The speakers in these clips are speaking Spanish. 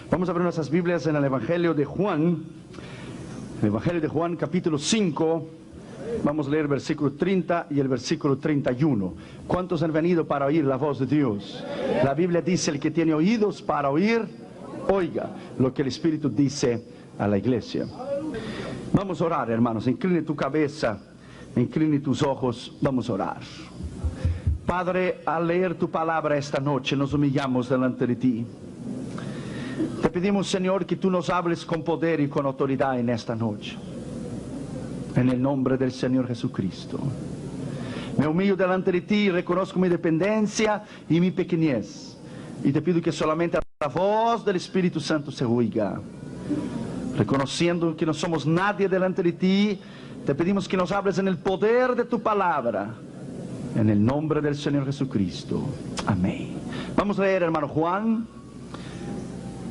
Vamos a abrir nuestras Biblias en el Evangelio de Juan. El Evangelio de Juan, capítulo 5. Vamos a leer el versículo 30 y el versículo 31. ¿Cuántos han venido para oír la voz de Dios? La Biblia dice: el que tiene oídos para oír, oiga lo que el Espíritu dice a la iglesia. Vamos a orar, hermanos. Incline tu cabeza, incline tus ojos. Vamos a orar. Padre, al leer tu palabra esta noche, nos humillamos delante de ti. Te pedimos, Señor, que tú nos hables con poder y con autoridad en esta noche. En el nombre del Señor Jesucristo. Me humillo delante de ti y reconozco mi dependencia y mi pequeñez. Y te pido que solamente la voz del Espíritu Santo se oiga. Reconociendo que no somos nadie delante de ti, te pedimos que nos hables en el poder de tu palabra. En el nombre del Señor Jesucristo. Amén. Vamos a leer, hermano Juan,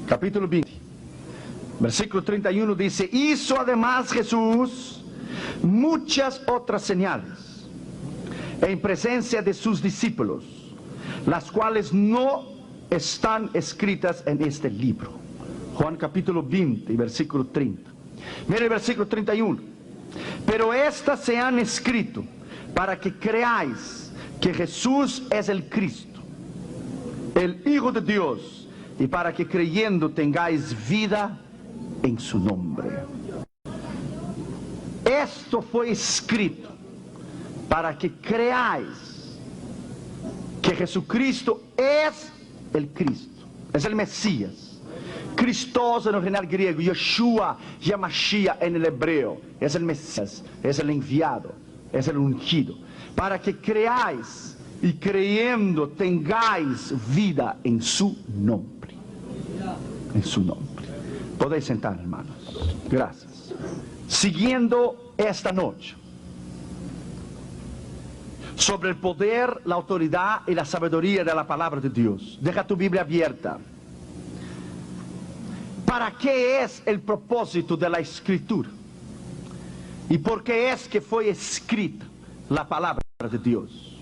capítulo 20. Versículo 31 dice: hizo además Jesús muchas otras señales en presencia de sus discípulos, las cuales no están escritas en este libro. Juan capítulo 20 y versículo 30. Mire el versículo 31. Pero estas se han escrito para que creáis que Jesús es el Cristo, el Hijo de Dios, y para que creyendo tengáis vida en su nombre. Esto fue escrito para que creáis que Jesucristo es el Cristo, es el Mesías. Christos en el original griego, Yeshua, Yamashia en el hebreo, es el Mesías, es el enviado, es el ungido. Para que creáis y creyendo tengáis vida en su nombre. En su nombre. Podéis sentar, hermanos. Gracias. Siguiendo esta noche sobre el poder, la autoridad y la sabiduría de la palabra de Dios. Deja tu Biblia abierta. ¿Para qué es el propósito de la Escritura? ¿Y por qué es que fue escrita la palabra de Dios?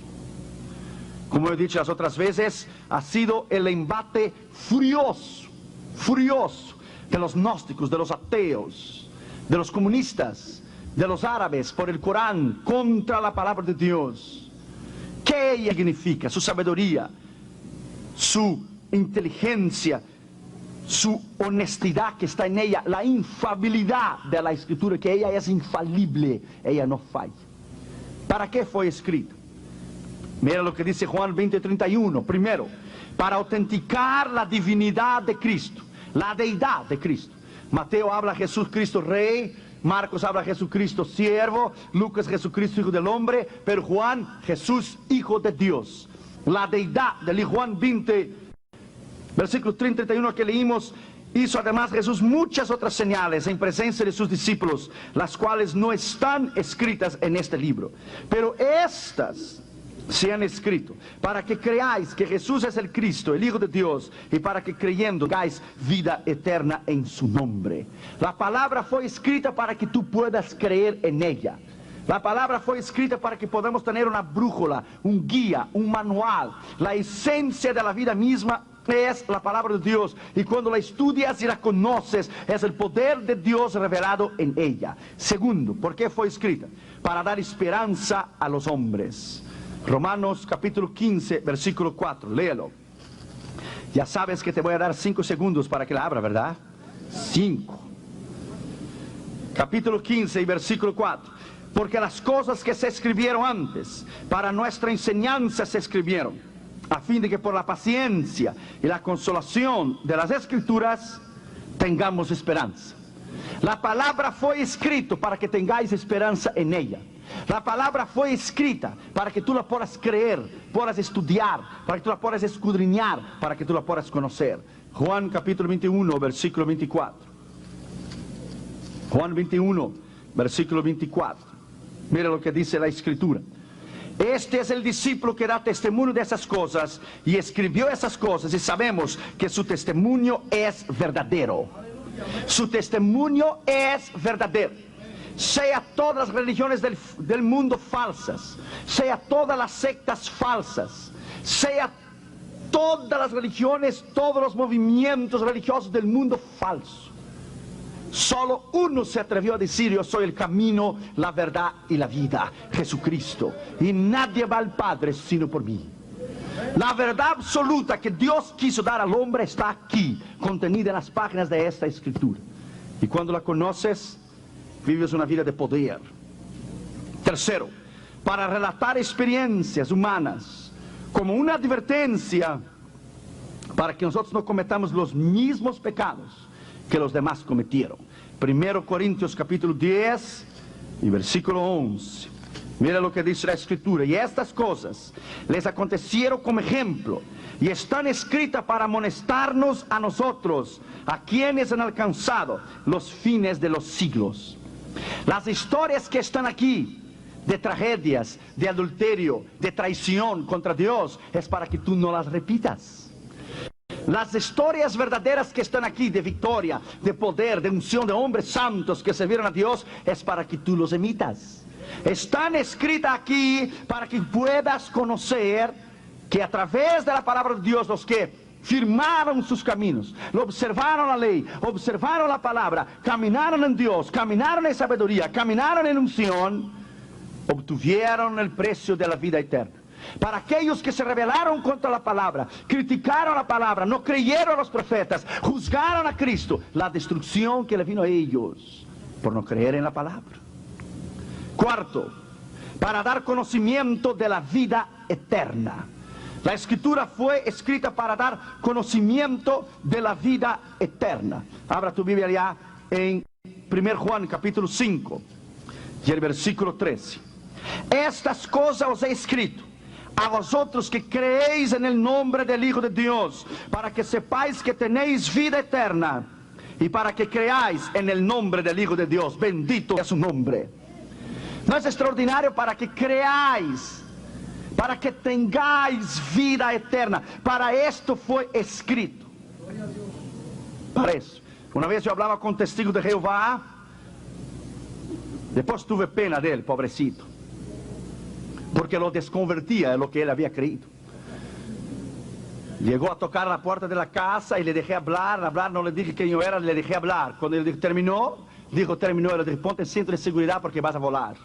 Como he dicho las otras veces, ha sido el embate furioso de los gnósticos, de los ateos, de los comunistas, de los árabes por el Corán contra la palabra de Dios. ¿Qué ella significa? Su sabiduría, su inteligencia, su honestidad que está en ella, la infalibilidad de la Escritura, que ella es infalible, ella no falla. ¿Para qué fue escrito? Mira lo que dice Juan 20:31. Primero, para autenticar la divinidad de Cristo, la deidad de Cristo. Mateo habla Jesús Cristo Rey, Marcos habla Jesucristo Siervo, Lucas Jesucristo Hijo del Hombre, pero Juan Jesús Hijo de Dios. La deidad del Juan 20, versículo 30 y 31 que leímos: hizo además Jesús muchas otras señales en presencia de sus discípulos, las cuales no están escritas en este libro. Pero estas se han escrito para que creáis que Jesús es el Cristo, el Hijo de Dios, y para que creyendo tengáis vida eterna en su nombre. La palabra fue escrita para que tú puedas creer en ella. La palabra fue escrita para que podamos tener una brújula, un guía, un manual. La esencia de la vida misma es la palabra de Dios, y cuando la estudias y la conoces, es el poder de Dios revelado en ella. Segundo, ¿por qué fue escrita? Para dar esperanza a los hombres. Romanos capítulo 15, versículo 4, léelo. Ya sabes que te voy a dar 5 segundos para que la abra, ¿verdad? 5. Capítulo 15 y versículo 4. Porque las cosas que se escribieron antes, para nuestra enseñanza se escribieron, a fin de que por la paciencia y la consolación de las Escrituras tengamos esperanza. La palabra fue escrita para que tengáis esperanza en ella. La palabra fue escrita para que tú la puedas creer, puedas estudiar, para que tú la puedas escudriñar, para que tú la puedas conocer. Juan capítulo 21, versículo 24. Juan 21, versículo 24. Mira lo que dice la Escritura. Este es el discípulo que da testimonio de esas cosas y escribió esas cosas, y sabemos que su testimonio es verdadero. Su testimonio es verdadero. Sea todas las religiones del mundo falsas, sea todas las sectas falsas, sea todas las religiones, todos los movimientos religiosos del mundo falso. Solo uno se atrevió a decir: yo soy el camino, la verdad y la vida, Jesucristo. Y nadie va al Padre sino por mí. La verdad absoluta que Dios quiso dar al hombre está aquí, contenida en las páginas de esta escritura. Y cuando la conoces, vives una vida de poder. Tercero, para relatar experiencias humanas como una advertencia para que nosotros no cometamos los mismos pecados que los demás cometieron. 1 Corintios capítulo 10 y versículo 11. Mira lo que dice la escritura: y estas cosas les acontecieron como ejemplo, y están escritas para amonestarnos a nosotros, a quienes han alcanzado los fines de los siglos. Las historias que están aquí, de tragedias, de adulterio, de traición contra Dios, es para que tú no las repitas. Las historias verdaderas que están aquí, de victoria, de poder, de unción, de hombres santos que sirvieron a Dios, es para que tú los imitas. Están escritas aquí para que puedas conocer que a través de la palabra de Dios, los que firmaron sus caminos, lo observaron la ley, observaron la palabra, caminaron en Dios, caminaron en sabiduría, caminaron en unción, obtuvieron el precio de la vida eterna. Para aquellos que se rebelaron contra la palabra, criticaron la palabra, no creyeron a los profetas, juzgaron a Cristo, la destrucción que le vino a ellos por no creer en la palabra. Cuarto, para dar conocimiento de la vida eterna. La escritura fue escrita para dar conocimiento de la vida eterna. Abra tu Biblia ya en 1 Juan capítulo 5 y el versículo 13. Estas cosas os he escrito a vosotros que creéis en el nombre del Hijo de Dios, para que sepáis que tenéis vida eterna, y para que creáis en el nombre del Hijo de Dios. Bendito es su nombre. ¿No es extraordinario? Para que creáis, para que tengáis vida eterna. Para esto fue escrito. Para eso. Una vez yo hablaba con un testigo de Jehová, después tuve pena de él, pobrecito, porque lo desconvertía de lo que él había creído. Llegó a tocar la puerta de la casa y le dejé hablar, no le dije quién yo era, le dejé hablar. Cuando él terminó, terminó, le dije: ponte el cinto de seguridad porque vas a volar.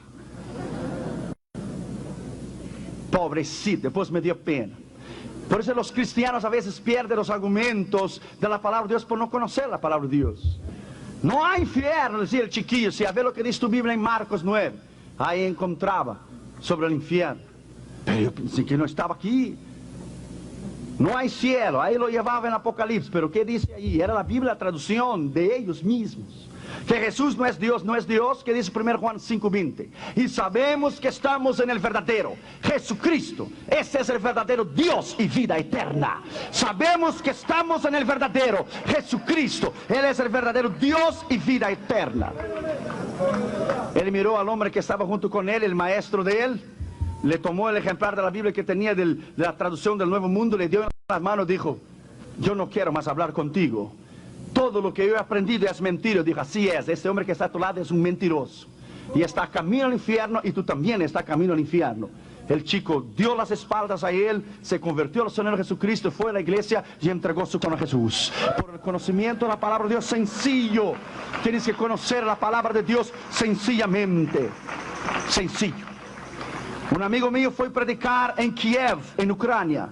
Pobrecito, después me dio pena. Por eso los cristianos a veces pierden los argumentos de la palabra de Dios por no conocer la palabra de Dios. No hay infierno, decía el chiquillo. Si a ver lo que dice tu Biblia en Marcos 9, ahí encontraba sobre el infierno. Pero yo pensé que no estaba aquí. No hay cielo, ahí lo llevaba en Apocalipsis. Pero ¿qué dice ahí? Era la Biblia, la traducción de ellos mismos. Que Jesús no es Dios, que dice 1 Juan 5:20. Y sabemos que estamos en el verdadero Jesucristo. Ese es el verdadero Dios y vida eterna. Sabemos que estamos en el verdadero Jesucristo. Él es el verdadero Dios y vida eterna. Él miró al hombre que estaba junto con él, el maestro de él, le tomó el ejemplar de la Biblia que tenía de la traducción del Nuevo Mundo, le dio en las manos y dijo: yo no quiero más hablar contigo. Todo lo que yo he aprendido es mentira. Dijo: así es, este hombre que está a tu lado es un mentiroso. Y está camino al infierno, y tú también estás camino al infierno. El chico dio las espaldas a él, se convirtió al Señor Jesucristo, fue a la iglesia y entregó su corazón a Jesús. Por el conocimiento de la palabra de Dios sencillo. Tienes que conocer la palabra de Dios sencillamente. Sencillo. Un amigo mío fue a predicar en Kiev, en Ucrania.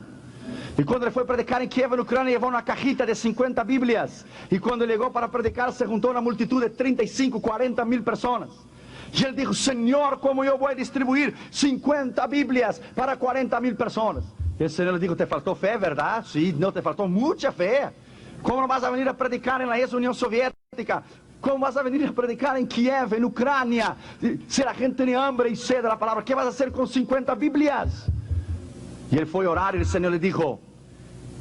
Y cuando le fue a predicar en Kiev, en Ucrania, llevó una cajita de 50 Biblias. Y cuando llegó para predicar, se juntó una multitud de 35, 40 mil personas. Y él dijo: Señor, ¿cómo yo voy a distribuir 50 Biblias para 40 mil personas? Y el Señor le dijo: te faltó fe, ¿verdad? Sí, no, te faltó mucha fe. ¿Cómo no vas a venir a predicar en la ex Unión Soviética? ¿Cómo vas a venir a predicar en Kiev, en Ucrania? Si la gente tiene hambre y sed de la palabra, ¿qué vas a hacer con 50 Biblias? Y él fue a orar y el Señor le dijo: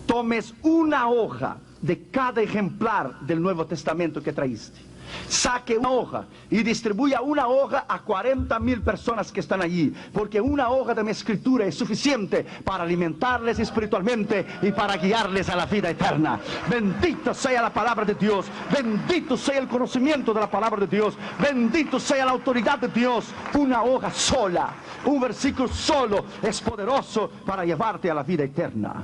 tomes una hoja de cada ejemplar del Nuevo Testamento que traíste. Saque una hoja y distribuya una hoja a 40 mil personas que están allí, porque una hoja de mi escritura es suficiente para alimentarles espiritualmente y para guiarles a la vida eterna. Bendito sea la palabra de Dios, bendito sea el conocimiento de la palabra de Dios, bendito sea la autoridad de Dios. Una hoja sola, un versículo solo es poderoso para llevarte a la vida eterna.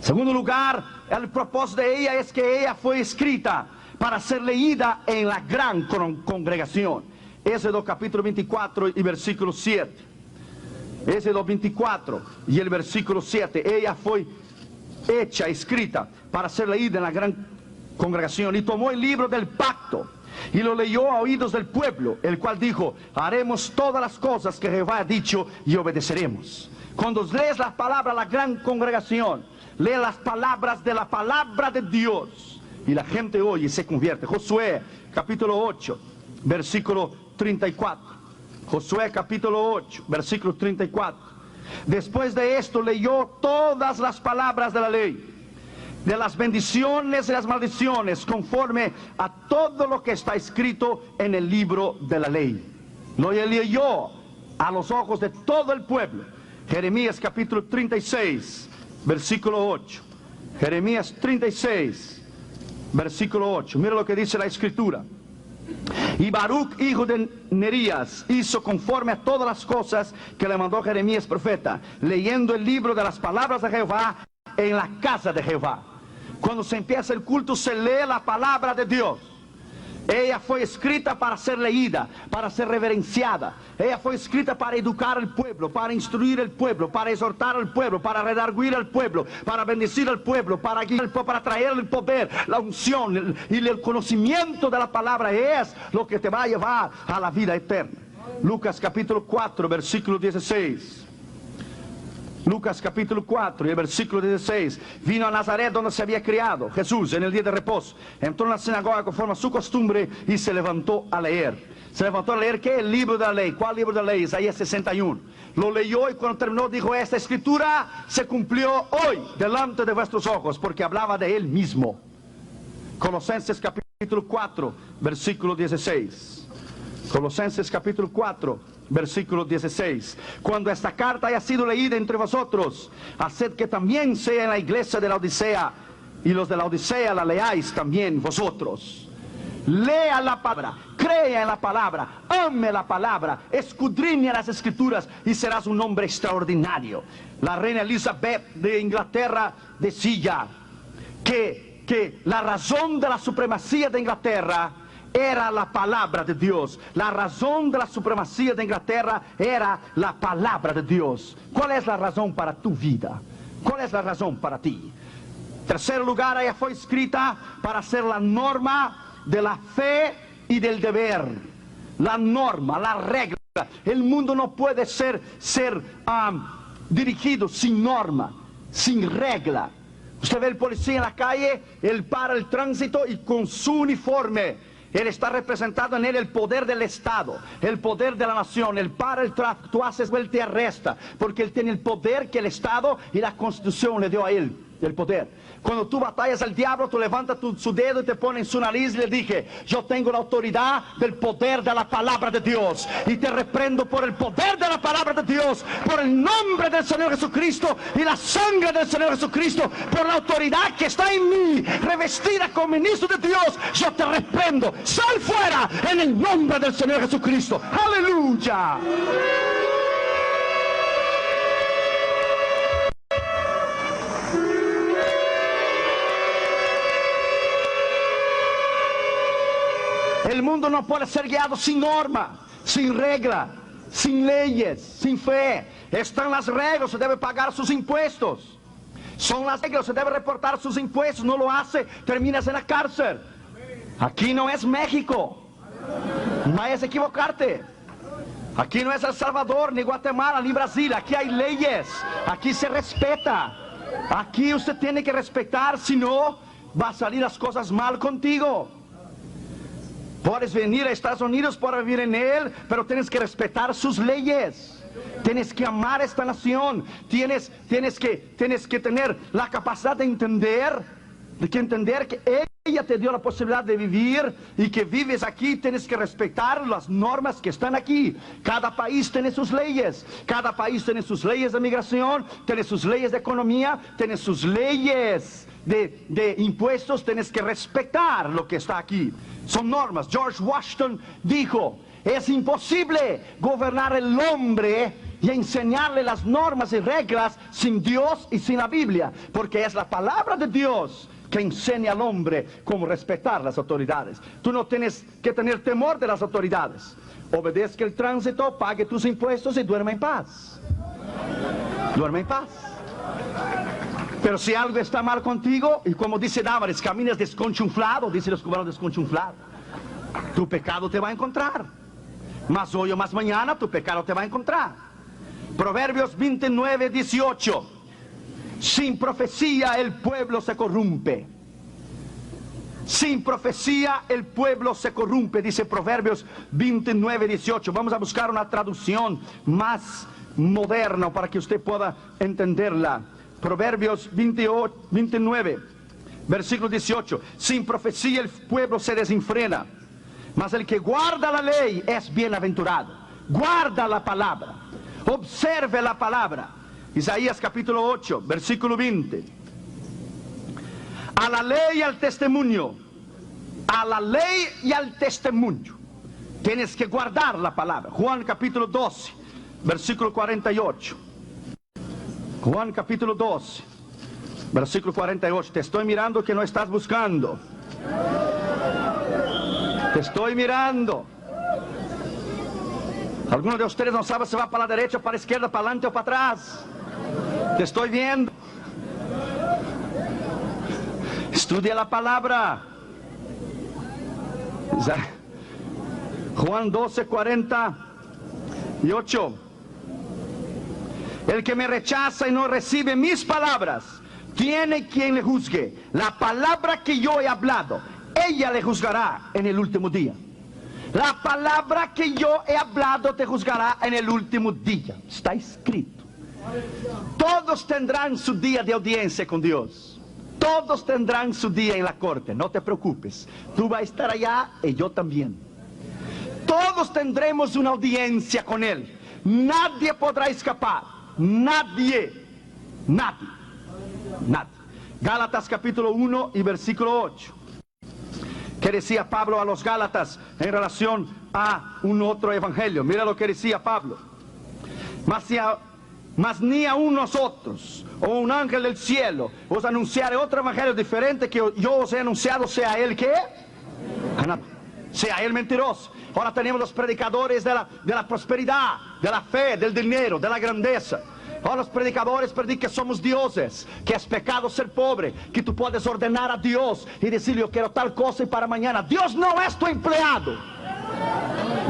Segundo lugar, el propósito de ella es que ella fue escrita para ser leída en la gran congregación. Éxodo capítulo 24 y versículo 7. Éxodo 24 y el versículo 7. Ella fue hecha, escrita para ser leída en la gran congregación. Y tomó el libro del pacto y lo leyó a oídos del pueblo, el cual dijo: haremos todas las cosas que Jehová ha dicho y obedeceremos. Cuando lees las palabras de la gran congregación, lee las palabras de la palabra de Dios y la gente oye y se convierte. Josué capítulo 8 versículo 34. Josué capítulo 8 versículo 34. Después de esto leyó todas las palabras de la ley, de las bendiciones y las maldiciones, conforme a todo lo que está escrito en el libro de la ley. Lo leyó a los ojos de todo el pueblo. Jeremías capítulo 36 versículo 8. Jeremías 36 versículo 8. Mira lo que dice la escritura. Y Baruch, hijo de Nerías, hizo conforme a todas las cosas que le mandó Jeremías profeta, leyendo el libro de las palabras de Jehová en la casa de Jehová. Cuando se empieza el culto, se lee la palabra de Dios. Ella fue escrita para ser leída, para ser reverenciada. Ella fue escrita para educar al pueblo, para instruir al pueblo, para exhortar al pueblo, para redarguir al pueblo, para bendecir al pueblo, para guiar al pueblo, para traer el poder, la unción y el conocimiento de la palabra es lo que te va a llevar a la vida eterna. Lucas capítulo 4 versículo 16. Lucas capítulo 4 y el versículo 16. Vino a Nazaret, donde se había criado Jesús, en el día de reposo. Entró en la sinagoga conforme a su costumbre y se levantó a leer. Se levantó a leer, ¿qué? El libro de la ley. ¿Cuál libro de la ley? Isaías 61. Lo leyó y cuando terminó dijo: esta escritura se cumplió hoy delante de vuestros ojos, porque hablaba de él mismo. Colosenses capítulo 4 versículo 16. Colosenses capítulo 4 versículo 16. Cuando esta carta haya sido leída entre vosotros, haced que también sea en la iglesia de la Odisea, y los de la Odisea la leáis también vosotros. Lea la palabra, crea en la palabra, ame la palabra, escudriña las escrituras y serás un hombre extraordinario. La reina Elizabeth de Inglaterra decía que la razón de la supremacía de Inglaterra era la palabra de Dios. La razón de la supremacía de Inglaterra era la palabra de Dios. ¿Cuál es la razón para tu vida? ¿Cuál es la razón para ti? Tercer lugar, ella fue escrita para ser la norma de la fe y del deber. La norma, la regla. El mundo no puede ser dirigido sin norma, sin regla. Usted ve el policía en la calle, él para el tránsito y con su uniforme él está representado en él el poder del Estado, el poder de la nación. Él para el tráfico, tú haces, él te arresta, porque él tiene el poder que el Estado y la Constitución le dio a él, el poder. Cuando tú batallas al diablo, tú levantas su dedo y te pones en su nariz y le dije: yo tengo la autoridad del poder de la palabra de Dios, y te reprendo por el poder de la palabra de Dios, por el nombre del Señor Jesucristo y la sangre del Señor Jesucristo, por la autoridad que está en mí, revestida como ministro de Dios. Yo te reprendo, sal fuera en el nombre del Señor Jesucristo. Aleluya. El mundo no puede ser guiado sin norma, sin regla, sin leyes, sin fe. Están las reglas, se debe pagar sus impuestos. Son las reglas, se debe reportar sus impuestos. No lo hace, terminas en la cárcel. Aquí no es México. No vayas a equivocarte. Aquí no es El Salvador, ni Guatemala, ni Brasil. Aquí hay leyes. Aquí se respeta. Aquí usted tiene que respetar, si no, va a salir las cosas mal contigo. Puedes venir a Estados Unidos para vivir en él, pero tienes que respetar sus leyes. Tienes que amar esta nación. Tienes que tener la capacidad de entender que ella te dio la posibilidad de vivir y que vives aquí. Tienes que respetar las normas que están aquí. Cada país tiene sus leyes. Cada país tiene sus leyes de migración, tiene sus leyes de economía, tiene sus leyes de impuestos. Tienes que respetar lo que está aquí. Son normas. George Washington dijo: es imposible gobernar el hombre y a enseñarle las normas y reglas sin Dios y sin la Biblia, porque es la palabra de Dios que enseña al hombre cómo respetar las autoridades. Tú no tienes que tener temor de las autoridades. Obedezca el tránsito, pague tus impuestos y duerme en paz. Duerme en paz. Pero si algo está mal contigo, y como dice Damaris, caminas desconchunflado, dice los cubanos, desconchunflado, tu pecado te va a encontrar. Más hoy o más mañana tu pecado te va a encontrar. Proverbios 29, 18. Sin profecía el pueblo se corrompe. Sin profecía el pueblo se corrompe, dice Proverbios 29, 18. Vamos a buscar una traducción más moderna para que usted pueda entenderla. Proverbios 29, versículo 18. Sin profecía el pueblo se desenfrena, mas el que guarda la ley es bienaventurado. Guarda la palabra, observe la palabra. Isaías capítulo 8, versículo 20. A la ley y al testimonio. A la ley y al testimonio. Tienes que guardar la palabra. Juan capítulo 12, versículo 48. Juan capítulo 12, versículo 48. Te estoy mirando que no estás buscando. Te estoy mirando. Algunos de ustedes no saben si va para la derecha, para la izquierda, para adelante o para atrás. Te estoy viendo. Estudia la palabra. Juan 12, 48. El que me rechaza y no recibe mis palabras, tiene quien le juzgue. La palabra que yo he hablado, ella le juzgará en el último día. La palabra que yo he hablado te juzgará en el último día. Está escrito. Todos tendrán su día de audiencia con Dios. Todos tendrán su día en la corte. No te preocupes. Tú vas a estar allá y yo también. Todos tendremos una audiencia con Él. Nadie podrá escapar. Nadie. Nadie. Nadie. Gálatas capítulo 1 y versículo 8. ¿Qué decía Pablo a los Gálatas en relación a un otro evangelio? Mira lo que decía Pablo. Mas ni aun nosotros, o un ángel del cielo, os anunciaré otro evangelio diferente que yo os he anunciado, sea él que sea él mentiroso. Ahora tenemos los predicadores de la prosperidad, de la fe, del dinero, de la grandeza. Ahora los predicadores predican que somos dioses, que es pecado ser pobre, que tú puedes ordenar a Dios y decirle yo quiero tal cosa y para mañana. Dios no es tu empleado.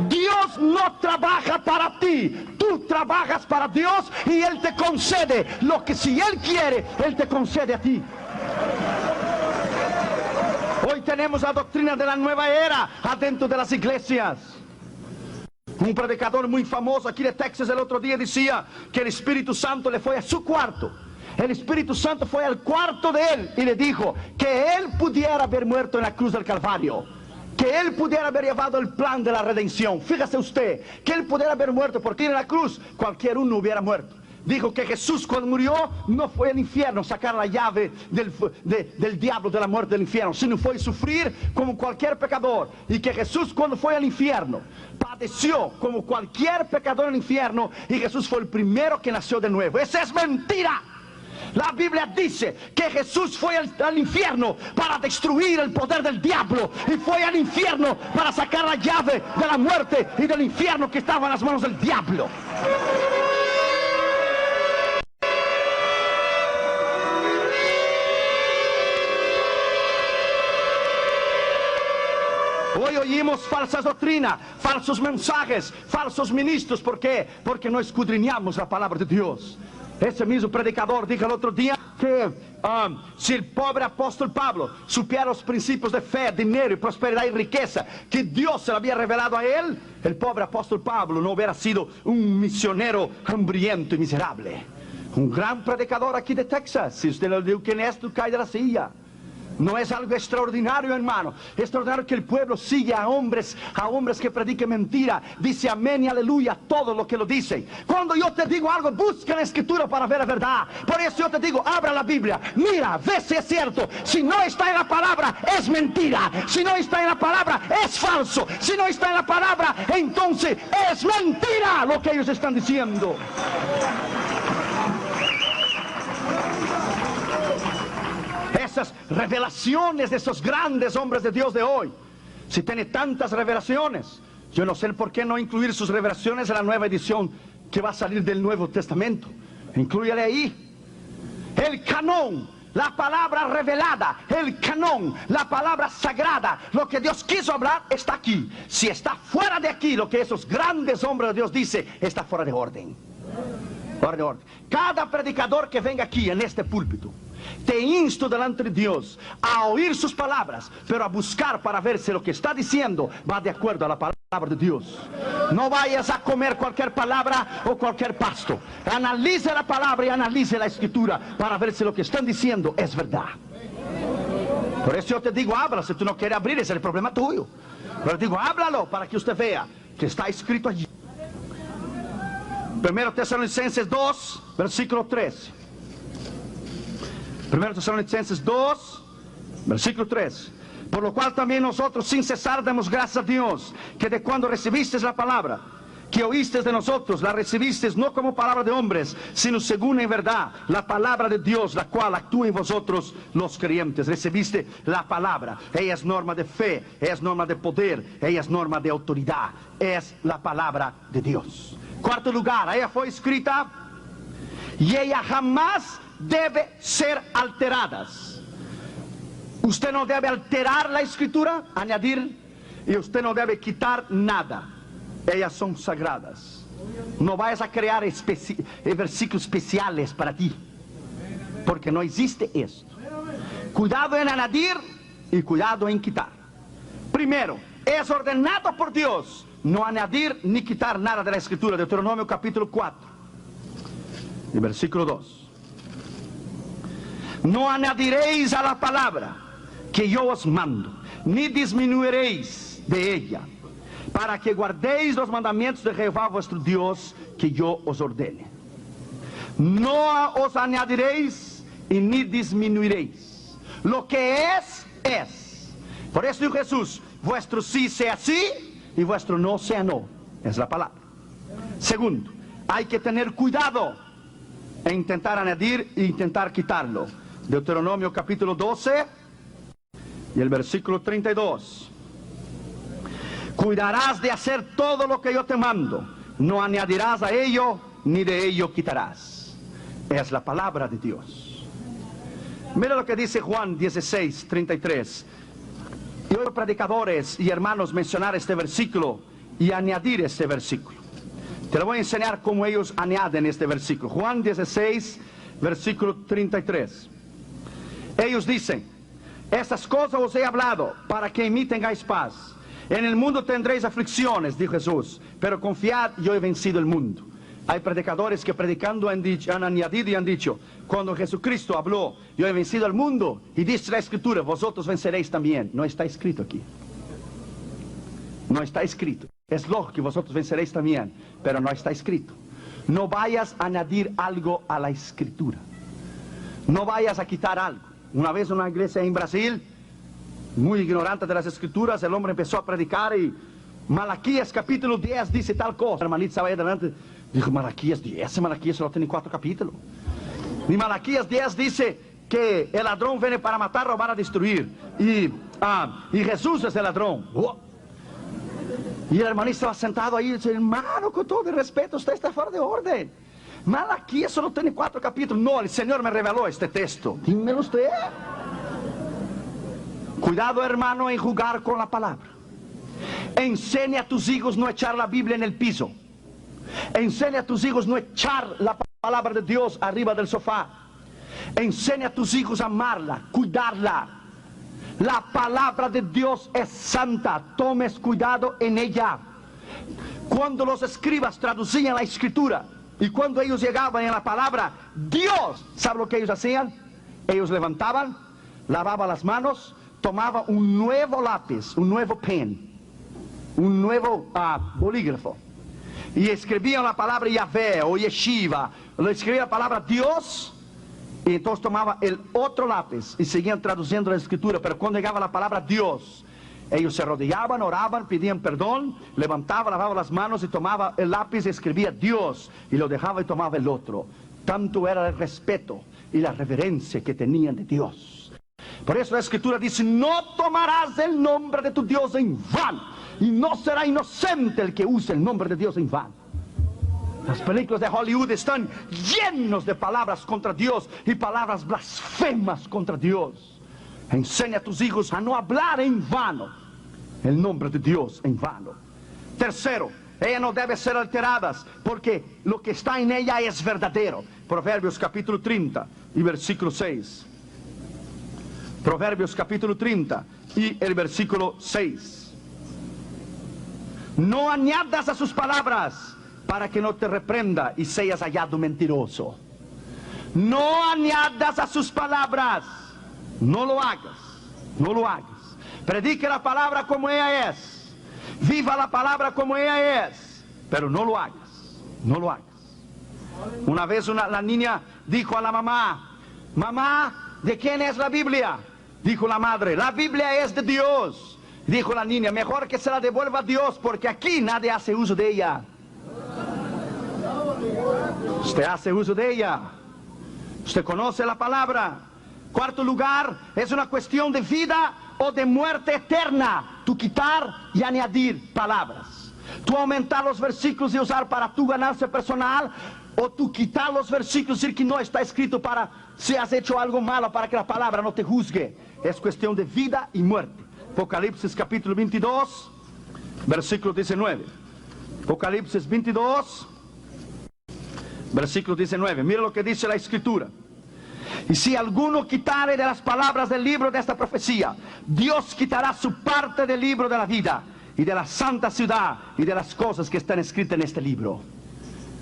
Dios no trabaja para ti. Tú trabajas para Dios y Él te concede lo que si Él quiere, Él te concede a ti. Hoy tenemos la doctrina de la nueva era adentro de las iglesias. Un predicador muy famoso aquí de Texas el otro día decía que el Espíritu Santo le fue a su cuarto. El Espíritu Santo fue al cuarto de él y le dijo que él pudiera haber muerto en la cruz del Calvario, que él pudiera haber llevado el plan de la redención. Fíjese usted, que él pudiera haber muerto, porque en la cruz cualquier uno hubiera muerto. Dijo que Jesús cuando murió no fue al infierno sacar la llave del diablo, de la muerte del infierno, sino fue sufrir como cualquier pecador. Y que Jesús cuando fue al infierno padeció como cualquier pecador en el infierno, y Jesús fue el primero que nació de nuevo. Esa es mentira. La Biblia dice que Jesús fue al infierno para destruir el poder del diablo, y fue al infierno para sacar la llave de la muerte y del infierno que estaba en las manos del diablo. Hoy oímos falsas doctrinas, falsos mensajes, falsos ministros. ¿Por qué? Porque no escudriñamos la palabra de Dios. Ese mismo predicador dijo el otro día que si el pobre apóstol Pablo supiera los principios de fe, dinero y prosperidad y riqueza que Dios se lo había revelado a él, el pobre apóstol Pablo no hubiera sido un misionero hambriento y miserable. Un gran predicador aquí de Texas. Si usted le dijo quién es, tú cae de la silla. No es algo extraordinario, hermano. Extraordinario que el pueblo sigue a hombres que prediquen mentira. Dice amén y aleluya todo lo que lo dice. Cuando yo te digo algo, busca la escritura para ver la verdad. Por eso yo te digo, abra la Biblia, mira, ve si es cierto. Si no está en la palabra, es mentira. Si no está en la palabra, es falso. Si no está en la palabra, entonces es mentira lo que ellos están diciendo. Esas revelaciones de esos grandes hombres de Dios de hoy, si tiene tantas revelaciones, yo no sé por qué no incluir sus revelaciones en la nueva edición que va a salir del Nuevo Testamento. Inclúyale ahí el canón, la palabra revelada, el canón, la palabra sagrada. Lo que Dios quiso hablar está aquí. Si está fuera de aquí, lo que esos grandes hombres de Dios dicen, está fuera de orden. Fuera de orden. Cada predicador que venga aquí en este púlpito, te insto delante de Dios a oír sus palabras, pero a buscar para ver si lo que está diciendo va de acuerdo a la palabra de Dios. No vayas a comer cualquier palabra o cualquier pasto. Analice la palabra y analice la escritura para ver si lo que están diciendo es verdad. Por eso yo te digo, habla. Si tú no quieres abrir, ese es el problema tuyo. Pero digo, háblalo para que usted vea que está escrito allí. 1 Tesalonicenses 2, versículo 13. 1 Tesalonicenses 2, versículo 3. Por lo cual también nosotros sin cesar damos gracias a Dios, que de cuando recibisteis la palabra que oísteis de nosotros, la recibisteis no como palabra de hombres, sino según en verdad la palabra de Dios, la cual actúa en vosotros los creyentes. Recibiste la palabra. Ella es norma de fe, ella es norma de poder, ella es norma de autoridad. Es la palabra de Dios. Cuarto lugar, ella fue escrita y ella jamás debe ser alteradas. Usted no debe alterar la escritura, añadir, y usted no debe quitar nada. Ellas son sagradas. No vayas a crear versículos especiales para ti, porque no existe esto. Cuidado en añadir y cuidado en quitar. Primero, es ordenado por Dios no añadir ni quitar nada de la escritura. Deuteronomio capítulo 4 y versículo 2. No añadiréis a la palabra que yo os mando, ni disminuiréis de ella, para que guardéis los mandamientos de Jehová vuestro Dios que yo os ordene. No os añadiréis y ni disminuiréis. Lo que es, es. Por eso dijo Jesús, vuestro sí sea sí y vuestro no sea no. Es la palabra. Segundo, hay que tener cuidado en intentar añadir e intentar quitarlo. Deuteronomio capítulo 12 y el versículo 32. Cuidarás de hacer todo lo que yo te mando. No añadirás a ello, ni de ello quitarás. Es la palabra de Dios. Mira lo que dice Juan 16, 33. Y oigo predicadores y hermanos mencionar este versículo y añadir este versículo. Te lo voy a enseñar cómo ellos añaden este versículo. Juan 16, versículo 33. Ellos dicen, estas cosas os he hablado para que en mí tengáis paz. En el mundo tendréis aflicciones, dijo Jesús, pero confiad, yo he vencido el mundo. Hay predicadores que predicando han añadido y han dicho, cuando Jesucristo habló, yo he vencido el mundo, y dice la Escritura, vosotros venceréis también. No está escrito aquí. No está escrito. Es lógico que vosotros venceréis también, pero no está escrito. No vayas a añadir algo a la Escritura. No vayas a quitar algo. Una vez en una iglesia en Brasil, muy ignorante de las Escrituras, el hombre empezó a predicar y Malaquías capítulo 10 dice tal cosa. El hermanito estaba ahí adelante, dijo, Malaquías 10, Malaquías solo tiene 4 capítulos. Y Malaquías 10 dice que el ladrón viene para matar, robar, a destruir. Y Jesús es el ladrón. Y el hermanito estaba sentado ahí y dice, hermano, con todo el respeto, usted está fuera de orden. Malaquías solo tiene 4 capítulos. No, el Señor me reveló este texto. Dímelo usted. Cuidado, hermano, en jugar con la palabra. Enseña a tus hijos no echar la Biblia en el piso. Enseña a tus hijos no echar la palabra de Dios arriba del sofá. Enseña a tus hijos a amarla, cuidarla. La palabra de Dios es santa. Tomes cuidado en ella. Cuando los escribas traducían la Escritura y cuando ellos llegaban en la palabra Dios, ¿sabe lo que ellos hacían? Ellos levantaban lavaba las manos, tomaba un nuevo lápiz, un nuevo pen, un nuevo bolígrafo, y escribía la palabra Yahvé o Yeshiva, lo escribía la palabra Dios, y entonces tomaba el otro lápiz y seguían traduciendo la escritura. Pero cuando llegaba la palabra Dios, ellos se arrodillaban, oraban, pedían perdón, levantaban, lavaban las manos y tomaba el lápiz y escribía Dios, y lo dejaba y tomaba el otro. Tanto era el respeto y la reverencia que tenían de Dios. Por eso la escritura dice: no tomarás el nombre de tu Dios en vano, y no será inocente el que use el nombre de Dios en vano. Las películas de Hollywood están llenas de palabras contra Dios y palabras blasfemas contra Dios. Enseña a tus hijos a no hablar en vano el nombre de Dios en vano. Tercero, ella no debe ser alterada, porque lo que está en ella es verdadero. Proverbios capítulo 30 y versículo 6. Proverbios capítulo 30 y el versículo 6. No añadas a sus palabras, para que no te reprenda y seas hallado mentiroso. No añadas a sus palabras. No lo hagas. No lo hagas. Predique la palabra como ella es. Viva la palabra como ella es. Pero no lo hagas. No lo hagas. Una vez la niña dijo a la mamá: mamá, ¿de quién es la Biblia? Dijo la madre: la Biblia es de Dios. Dijo la niña: mejor que se la devuelva a Dios, porque aquí nadie hace uso de ella. Usted hace uso de ella. Usted conoce la palabra. Cuarto lugar, es una cuestión de vida o de muerte eterna. Tú quitar y añadir palabras. Tú aumentar los versículos y usar para tu ganancia personal, o tú quitar los versículos y decir que no está escrito para si has hecho algo malo, para que la palabra no te juzgue. Es cuestión de vida y muerte. Apocalipsis capítulo 22, versículo 19. Apocalipsis 22, versículo 19. Mira lo que dice la escritura: y si alguno quitare de las palabras del libro de esta profecía, Dios quitará su parte del libro de la vida y de la santa ciudad y de las cosas que están escritas en este libro.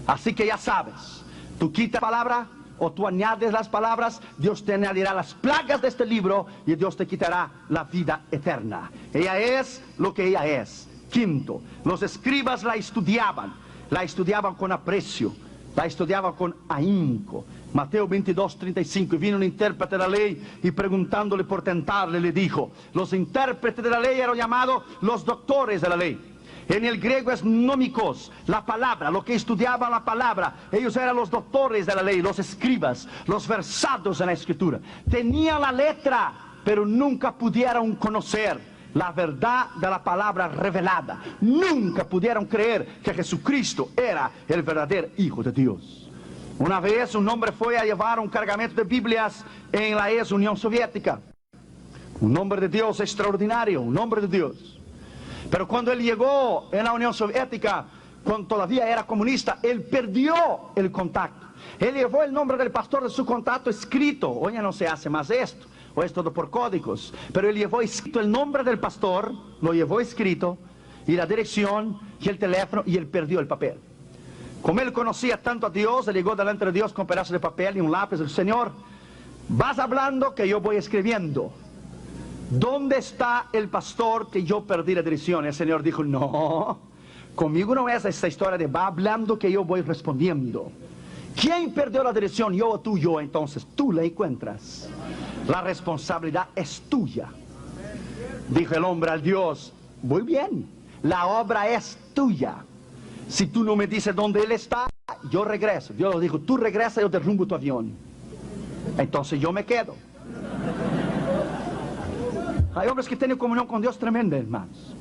Así que ya sabes, tú quitas la palabra o tú añades las palabras, Dios te añadirá las plagas de este libro y Dios te quitará la vida eterna. Ella es lo que ella es. Quinto, los escribas la estudiaban con aprecio, la estudiaban con ahínco. Mateo 22, 35, y vino un intérprete de la ley y preguntándole por tentarle, le dijo: los intérpretes de la ley eran llamados los doctores de la ley. En el griego es nómicos, la palabra, lo que estudiaban la palabra. Ellos eran los doctores de la ley, los escribas, los versados en la escritura. Tenían la letra, pero nunca pudieron conocer la verdad de la palabra revelada. Nunca pudieron creer que Jesucristo era el verdadero Hijo de Dios. Una vez un hombre fue a llevar un cargamento de Biblias en la ex Unión Soviética. Un hombre de Dios extraordinario, un hombre de Dios. Pero cuando él llegó en la Unión Soviética, cuando todavía era comunista, él perdió el contacto. Él llevó el nombre del pastor de su contacto escrito. Hoy ya no se hace más esto, hoy es todo por códigos. Pero él llevó escrito el nombre del pastor, lo llevó escrito, y la dirección, y el teléfono, y él perdió el papel. Como él conocía tanto a Dios, él llegó delante de Dios con un pedazo de papel y un lápiz. El Señor, vas hablando que yo voy escribiendo. ¿Dónde está el pastor que yo perdí la dirección? El Señor dijo: no, conmigo no es esta historia de va hablando que yo voy respondiendo. ¿Quién perdió la dirección? Yo o tú, yo. Entonces tú la encuentras. La responsabilidad es tuya. Dijo el hombre al Dios: muy bien, la obra es tuya. Si tú no me dices dónde él está, yo regreso. Dios le dijo: tú regresas, yo derrumbo tu avión. Entonces yo me quedo. Hay hombres que tienen comunión con Dios tremenda, hermanos.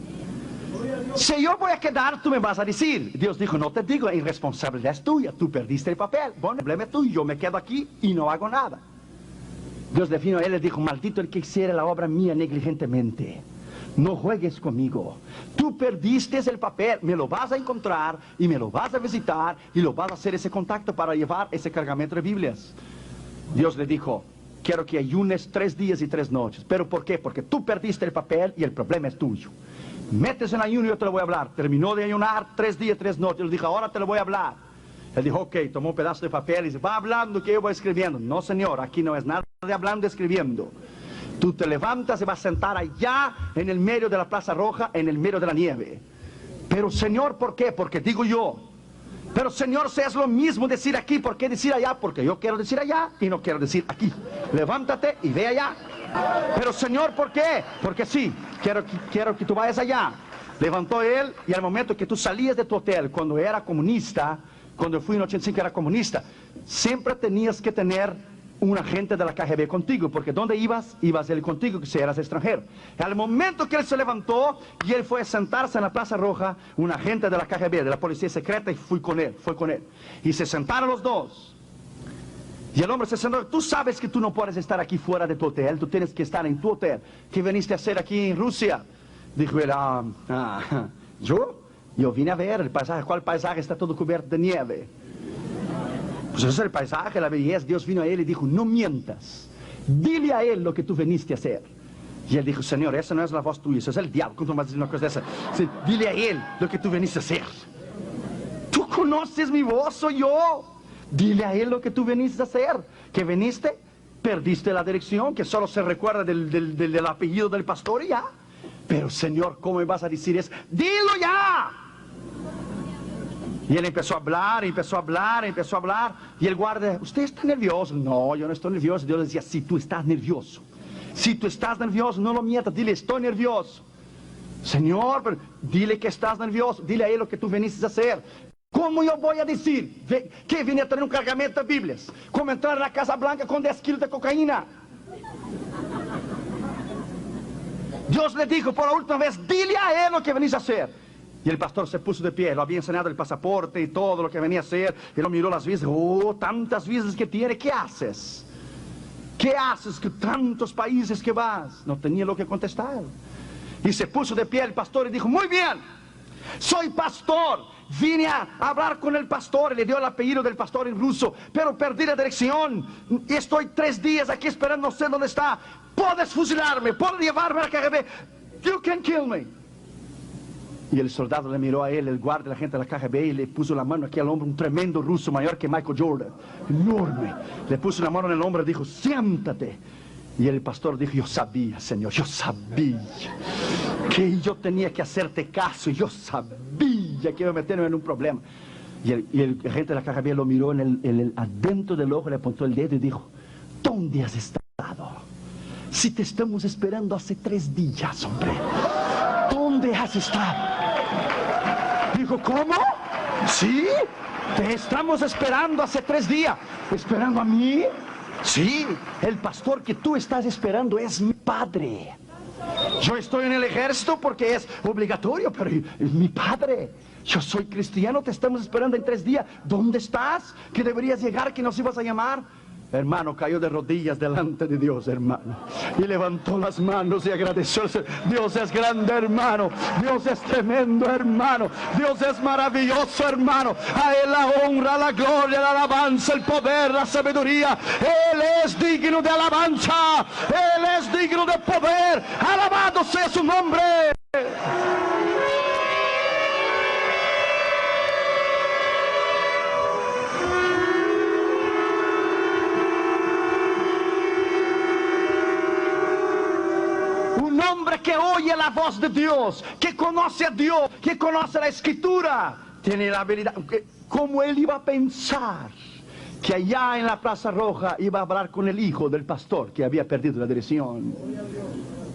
Si yo voy a quedar, tú me vas a decir. Dios dijo: no te digo, la irresponsabilidad es tuya. Tú perdiste el papel. Bueno, el problema es tuyo. Yo me quedo aquí y no hago nada. Dios definió a él y le dijo: maldito el que hiciera la obra mía negligentemente. No juegues conmigo. Tú perdiste el papel. Me lo vas a encontrar y me lo vas a visitar y lo vas a hacer ese contacto para llevar ese cargamento de Biblias. Dios le dijo: quiero que ayunes 3 días y 3 noches. ¿Pero por qué? Porque tú perdiste el papel y el problema es tuyo. Metes en ayuno y yo te lo voy a hablar. Terminó de ayunar 3 días y 3 noches. Le dijo: ahora te lo voy a hablar. Él dijo: ok, tomó un pedazo de papel y dice: va hablando que yo voy escribiendo. No, señor, aquí no es nada de hablando y escribiendo. Tú te levantas y vas a sentar allá en el medio de la Plaza Roja, en el medio de la nieve. Pero Señor, ¿por qué? Porque digo yo. Pero Señor, si es lo mismo decir aquí, ¿por qué decir allá? Porque yo quiero decir allá y no quiero decir aquí. Levántate y ve allá. Pero Señor, ¿por qué? Porque sí, quiero que tú vayas allá. Levantó él y al momento que tú salías de tu hotel, cuando era comunista, cuando fui en 85 era comunista, siempre tenías que tener un agente de la KGB contigo, porque donde ibas él contigo, que si eras extranjero. Al momento que él se levantó y él fue a sentarse en la Plaza Roja, un agente de la KGB, de la policía secreta, y fue con él. Y se sentaron los dos. Y el hombre se sentó. Tú sabes que tú no puedes estar aquí fuera de tu hotel, tú tienes que estar en tu hotel. ¿Qué viniste a hacer aquí en Rusia? Dijo él, yo vine a ver el paisaje. ¿Cuál paisaje? Está todo cubierto de nieve. Pues eso es el paisaje, la belleza. Dios vino a él y dijo, no mientas, dile a él lo que tú viniste a hacer. Y él dijo, Señor, esa no es la voz tuya, eso es el diablo. ¿Cómo vas a decir una cosa de esa? Sí, dile a él lo que tú viniste a hacer. Tú conoces mi voz, soy yo. Dile a él lo que tú viniste a hacer. Que viniste, perdiste la dirección, que solo se recuerda del apellido del pastor y ya. Pero Señor, ¿cómo me vas a decir eso? Dilo ya. Y él empezó a hablar, y el guardia, ¿usted está nervioso? No, yo no estoy nervioso. Dios le decía, si tú estás nervioso, no lo mientas, dile, estoy nervioso. Señor, pero dile que estás nervioso, dile a él lo que tú viniste a hacer. ¿Cómo yo voy a decir que vine a tener un cargamento de Biblias? ¿Cómo entrar en la Casa Blanca con 10 kilos de cocaína? Dios le dijo por la última vez, dile a él lo que venís a hacer. Y el pastor se puso de pie, lo había enseñado el pasaporte y todo lo que venía a hacer. Y lo miró las visas, tantas visas que tiene, ¿qué haces? ¿Qué haces con tantos países que vas? No tenía lo que contestar. Y se puso de pie el pastor y dijo, muy bien, soy pastor, vine a hablar con el pastor, y le dio el apellido del pastor en ruso, pero perdí la dirección, y estoy 3 días aquí esperando, no sé dónde está. Puedes fusilarme, puedes llevarme a la KGB, you can kill me. Y el soldado le miró a él, el guardia, la gente de la KGB, y le puso la mano aquí al hombro, un tremendo ruso, mayor que Michael Jordan, enorme. Le puso la mano en el hombro y dijo, siéntate. Y el pastor dijo, yo sabía, Señor, yo sabía que yo tenía que hacerte caso, yo sabía que iba a meterme en un problema. Y el agente de la KGB lo miró adentro del ojo, le apuntó el dedo y dijo, ¿dónde has estado? Si te estamos esperando hace 3 días, hombre. ¿Dónde has estado? Dijo, ¿cómo? ¿Sí? Te estamos esperando hace 3 días. ¿Esperando a mí? Sí, el pastor que tú estás esperando es mi padre. Yo estoy en el ejército porque es obligatorio, pero es mi padre. Yo soy cristiano, te estamos esperando en 3 días. ¿Dónde estás? Que deberías llegar, que nos ibas a llamar. Hermano, cayó de rodillas delante de Dios, hermano, y levantó las manos y agradeció. Dios es grande, hermano. Dios es tremendo, hermano. Dios es maravilloso, hermano. A Él la honra, la gloria, la alabanza, el poder, la sabiduría. Él es digno de alabanza. Él es digno de poder. Alabado sea su nombre. Un hombre que oye la voz de Dios, que conoce a Dios, que conoce la Escritura, tiene la habilidad. ¿Cómo él iba a pensar que allá en la Plaza Roja iba a hablar con el hijo del pastor que había perdido la dirección?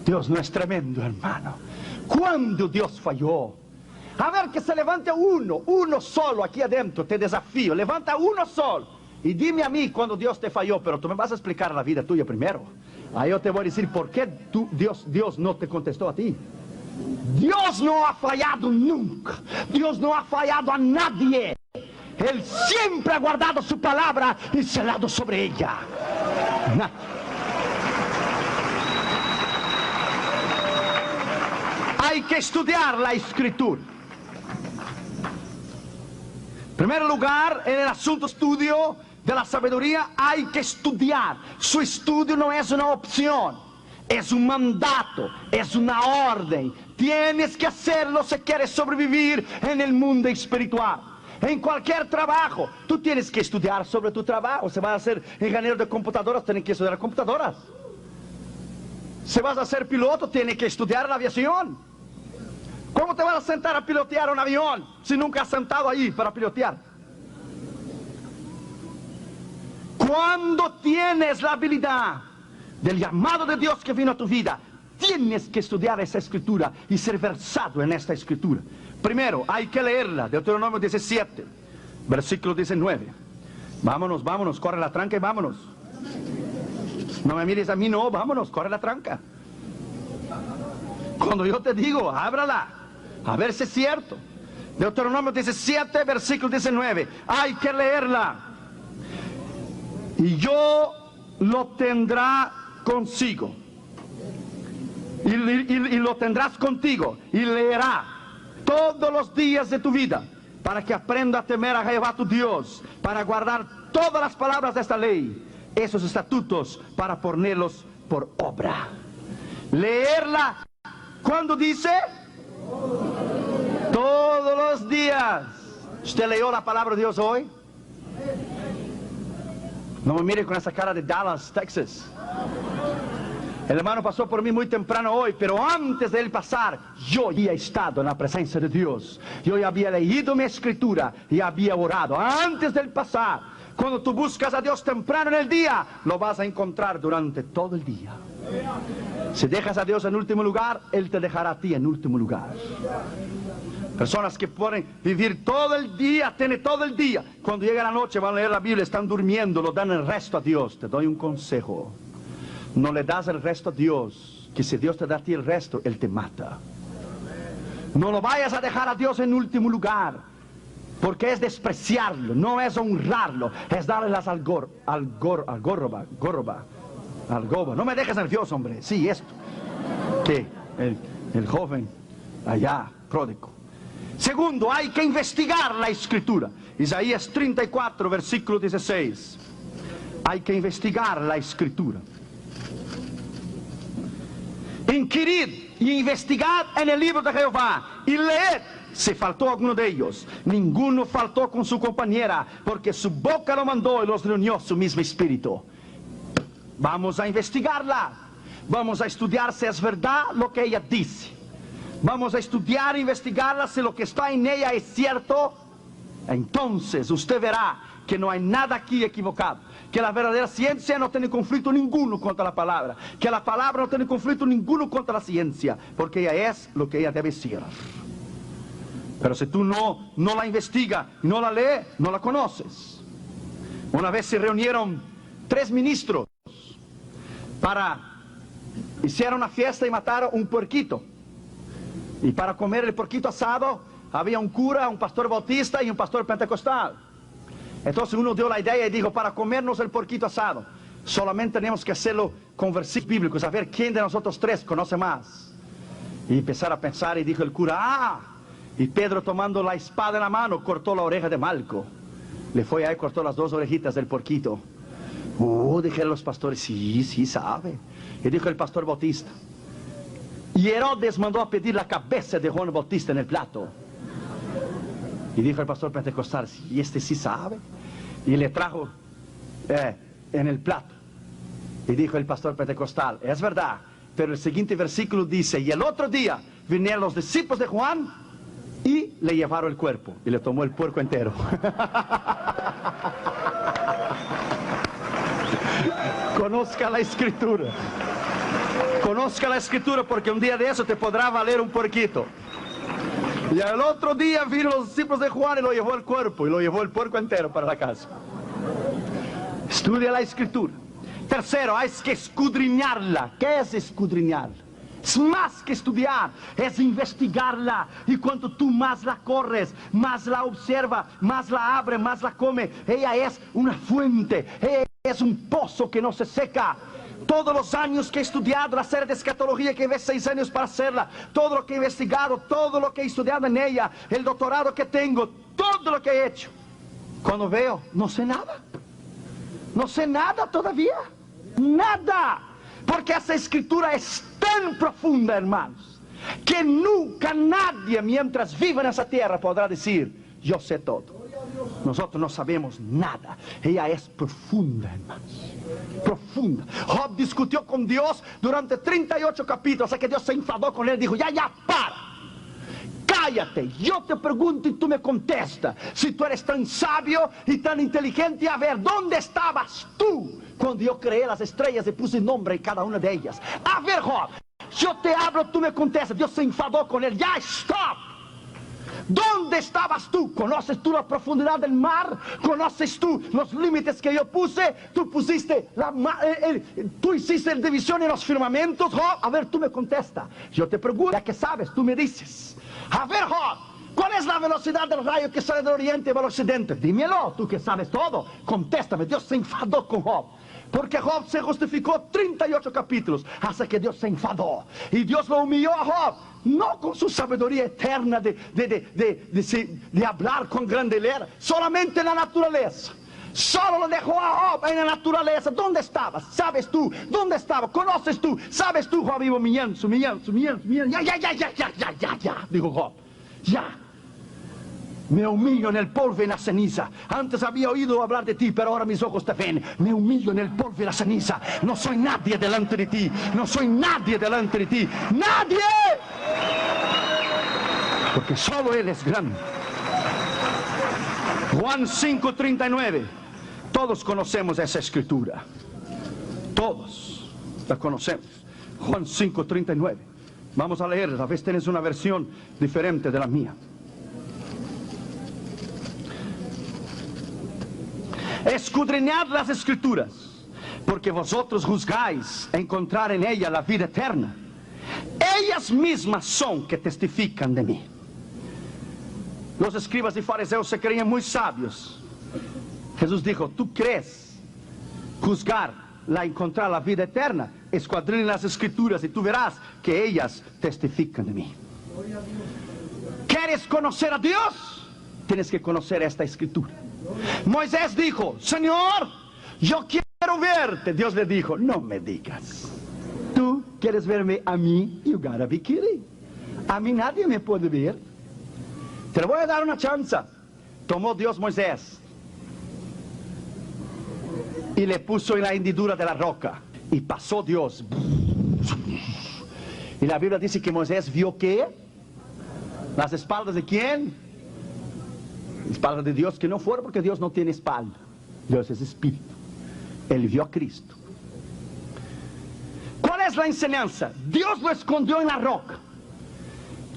Dios no es tremendo, hermano. ¿Cuándo Dios falló? A ver, que se levante uno solo aquí adentro, te desafío, levanta uno solo y dime a mí cuando Dios te falló, pero tú me vas a explicar la vida tuya primero. Ahí yo te voy a decir por qué Dios no te contestó a ti. Dios no ha fallado nunca. Dios no ha fallado a nadie. Él siempre ha guardado su palabra y celado sobre ella. Hay que estudiar la Escritura. En primer lugar, en el asunto estudio de la sabiduría hay que estudiar. Su estudio no es una opción, es un mandato, es una orden. Tienes que hacerlo si quieres sobrevivir en el mundo espiritual. En cualquier trabajo, tú tienes que estudiar sobre tu trabajo. Si vas a ser ingeniero de computadoras, tienes que estudiar computadoras. Si vas a ser piloto, tienes que estudiar la aviación. ¿Cómo te vas a sentar a pilotear un avión si nunca has sentado ahí para pilotear? Cuando tienes la habilidad del llamado de Dios que vino a tu vida, tienes que estudiar esa escritura y ser versado en esta escritura. Primero, hay que leerla. Deuteronomio 17, versículo 19. Vámonos, vámonos, corre la tranca y vámonos. No me mires a mí, no, vámonos, corre la tranca. Cuando yo te digo, ábrala, a ver si es cierto. Deuteronomio 17, versículo 19. Hay que leerla. Y yo lo tendrá consigo. Y lo tendrás contigo. Y leerá todos los días de tu vida, para que aprenda a temer a Jehová tu Dios, para guardar todas las palabras de esta ley, esos estatutos, para ponerlos por obra. Leerla, ¿cuándo dice? Todos los días. ¿Usted leyó la palabra de Dios hoy? No me mire con esa cara de Dallas, Texas. El hermano pasó por mí muy temprano hoy, pero antes de él pasar, yo había estado en la presencia de Dios. Yo ya había leído mi escritura y había orado antes de él pasar. Cuando tú buscas a Dios temprano en el día, lo vas a encontrar durante todo el día. Si dejas a Dios en último lugar, Él te dejará a ti en último lugar. Personas que pueden vivir todo el día, tienen todo el día. Cuando llega la noche van a leer la Biblia, están durmiendo, lo dan el resto a Dios. Te doy un consejo. No le das el resto a Dios, que si Dios te da a ti el resto, Él te mata. No lo vayas a dejar a Dios en último lugar, porque es despreciarlo, no es honrarlo, es darle las algoba. No me dejes nervioso, hombre. Sí, esto. ¿Qué? El joven allá, pródigo. Segundo, hay que investigar la escritura. Isaías 34, versículo 16. Hay que investigar la escritura. Inquirid y investigad en el libro de Jehová y leed si faltó alguno de ellos. Ninguno faltó con su compañera, porque su boca lo mandó y los reunió su mismo espíritu. Vamos a investigarla. Vamos a estudiar si es verdad lo que ella dice. Vamos a estudiar e investigarla si lo que está en ella es cierto. Entonces usted verá que no hay nada aquí equivocado. Que la verdadera ciencia no tiene conflicto ninguno contra la palabra. Que la palabra no tiene conflicto ninguno contra la ciencia. Porque ella es lo que ella debe ser. Pero si tú no la investigas, no la lees, no la conoces. Una vez se reunieron 3 ministros hicieron una fiesta y mataron un puerquito. Y para comer el puerquito asado, había un cura, un pastor bautista y un pastor pentecostal. Entonces uno dio la idea y dijo, para comernos el puerquito asado, solamente tenemos que hacerlo con versículos bíblicos, a ver quién de nosotros 3 conoce más. Y empezaron a pensar y dijo el cura, y Pedro, tomando la espada en la mano, cortó la oreja de Malco. Le fue ahí y cortó las 2 orejitas del puerquito. Dijeron los pastores, sí sabe. Y dijo el pastor bautista, y Herodes mandó a pedir la cabeza de Juan Bautista en el plato. Y dijo el pastor pentecostal, y este sí sabe. Y le trajo en el plato. Y dijo el pastor pentecostal, es verdad, pero el siguiente versículo dice, y el otro día vinieron los discípulos de Juan y le llevaron el cuerpo. Y le tomó el puerco entero. Conozca la escritura. Conozca la escritura, porque un día de eso te podrá valer un puerquito. Y al otro día vino los discípulos de Juan y lo llevó el cuerpo, y lo llevó el puerco entero para la casa. Estudia la escritura. Tercero, hay que escudriñarla. ¿Qué es escudriñarla? Es más que estudiar, es investigarla. Y cuanto tú más la corres, más la observa, más la abre, más la come. Ella es una fuente, ella es un pozo que no se seca. Todos los años que he estudiado la serie de escatología, que llevé 6 años para hacerla, todo lo que he investigado, todo lo que he estudiado en ella, el doctorado que tengo, todo lo que he hecho, cuando veo, no sé nada. No sé nada todavía. Nada. Porque esa escritura es tan profunda, hermanos, que nunca nadie mientras viva en esa tierra podrá decir, yo sé todo. Nosotros no sabemos nada. Ella es profunda, hermanos. Profunda. Job discutió con Dios durante 38 capítulos, hasta que Dios se enfadó con él. Dijo, ya, para. Cállate, yo te pregunto y tú me contestas. Si tú eres tan sabio y tan inteligente, a ver, ¿dónde estabas tú cuando yo creé las estrellas y puse nombre en cada una de ellas? A ver, Job, yo te hablo, tú me contestas. Dios se enfadó con él. Ya, stop. ¿Dónde estabas tú? ¿Conoces tú la profundidad del mar? ¿Conoces tú los límites que yo puse? Tú pusiste tú hiciste la división en los firmamentos, Job. A ver, tú me contestas. Yo te pregunto, ya que sabes, tú me dices. A ver, Job, ¿cuál es la velocidad del rayo que sale del oriente y del occidente? Dímelo, tú que sabes todo. Contéstame. Dios se enfadó con Job. Porque Job se justificó 38 capítulos hasta que Dios se enfadó. Y Dios lo humilló a Job. No con su sabiduría eterna de hablar con grandeza, solamente en la naturaleza. Solo lo dejó a Job en la naturaleza. ¿Dónde estabas? ¿Sabes tú? ¿Dónde estaba? ¿Conoces tú? ¿Sabes tú, Job? Iba humillando. Ya, dijo Job. Ya. Me humillo en el polvo y en la ceniza. Antes había oído hablar de ti, pero ahora mis ojos te ven. Me humillo en el polvo y la ceniza. No soy nadie delante de ti. No soy nadie delante de ti. ¡Nadie! Porque solo Él es grande. Juan 5:39. Todos conocemos esa escritura. Todos la conocemos. Juan 5:39. Vamos a leerla. A veces tienes una versión diferente de la mía. Escudriñad las escrituras, porque vosotros juzgáis encontrar en ella la vida eterna. Ellas mismas son que testifican de mí. Los escribas y fariseos se creían muy sabios. Jesús dijo, ¿tú crees encontrar la vida eterna? Escudriña las escrituras y tú verás que ellas testifican de mí. ¿Quieres conocer a Dios? Tienes que conocer esta escritura. Moisés dijo, Señor, yo quiero verte. Dios le dijo, no me digas. Tú quieres verme a mí, you gotta be kidding. A mí nadie me puede ver. Te voy a dar una chance. Tomó Dios Moisés y le puso en la hendidura de la roca. Y pasó Dios. Y la Biblia dice que Moisés vio ¿qué? ¿Las espaldas de quién? Espalda de Dios, que no fuera porque Dios no tiene espalda. Dios es espíritu. Él vio a Cristo. ¿Cuál es la enseñanza? Dios lo escondió en la roca.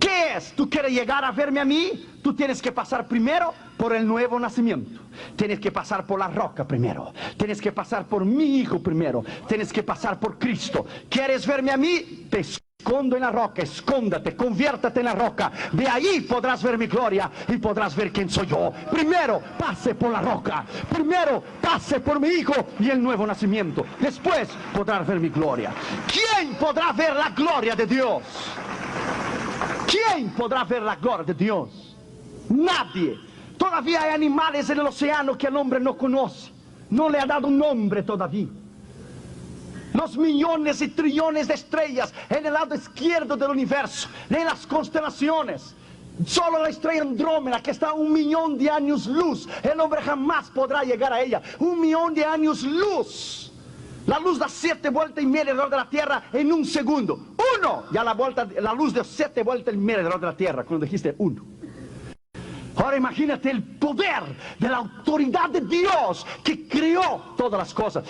¿Qué es? ¿Tú quieres llegar a verme a mí? Tú tienes que pasar primero por el nuevo nacimiento. Tienes que pasar por la roca primero. Tienes que pasar por mi Hijo primero. Tienes que pasar por Cristo. ¿Quieres verme a mí? Te escondo en la roca, escóndate, conviértate en la roca. De ahí podrás ver mi gloria y podrás ver quién soy yo. Primero pase por la roca. Primero pase por mi Hijo y el nuevo nacimiento. Después podrás ver mi gloria. ¿Quién podrá ver la gloria de Dios? ¿Quién podrá ver la gloria de Dios? Nadie. Todavía hay animales en el océano que el hombre no conoce. No le ha dado un nombre todavía. Los millones y trillones de estrellas en el lado izquierdo del universo, en las constelaciones. Solo la estrella Andrómeda, que está a 1.000.000 de años luz, el hombre jamás podrá llegar a ella. 1.000.000 de años luz. La luz da 7 vueltas y media alrededor de la Tierra en un segundo. Uno, ya la luz de 7 vueltas y media alrededor de la Tierra, cuando dijiste uno. Ahora imagínate el poder de la autoridad de Dios que creó todas las cosas.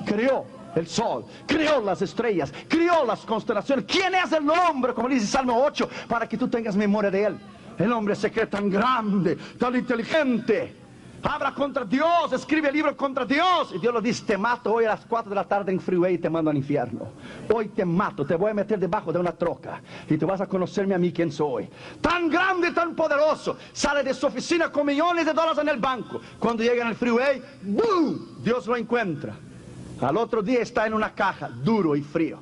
Creó el sol, creó las estrellas, creó las constelaciones. ¿Quién es el hombre? Como dice Salmo 8, para que tú tengas memoria de él. El hombre se cree tan grande, tan inteligente. Habla contra Dios, escribe el libro contra Dios. Y Dios le dice, te mato hoy a las 4 de la tarde en Freeway y te mando al infierno. Hoy te mato, te voy a meter debajo de una troca y te vas a conocerme a mí quién soy. Tan grande, tan poderoso. Sale de su oficina con millones de dólares en el banco. Cuando llega en el Freeway, ¡boom! Dios lo encuentra. Al otro día está en una caja, duro y frío.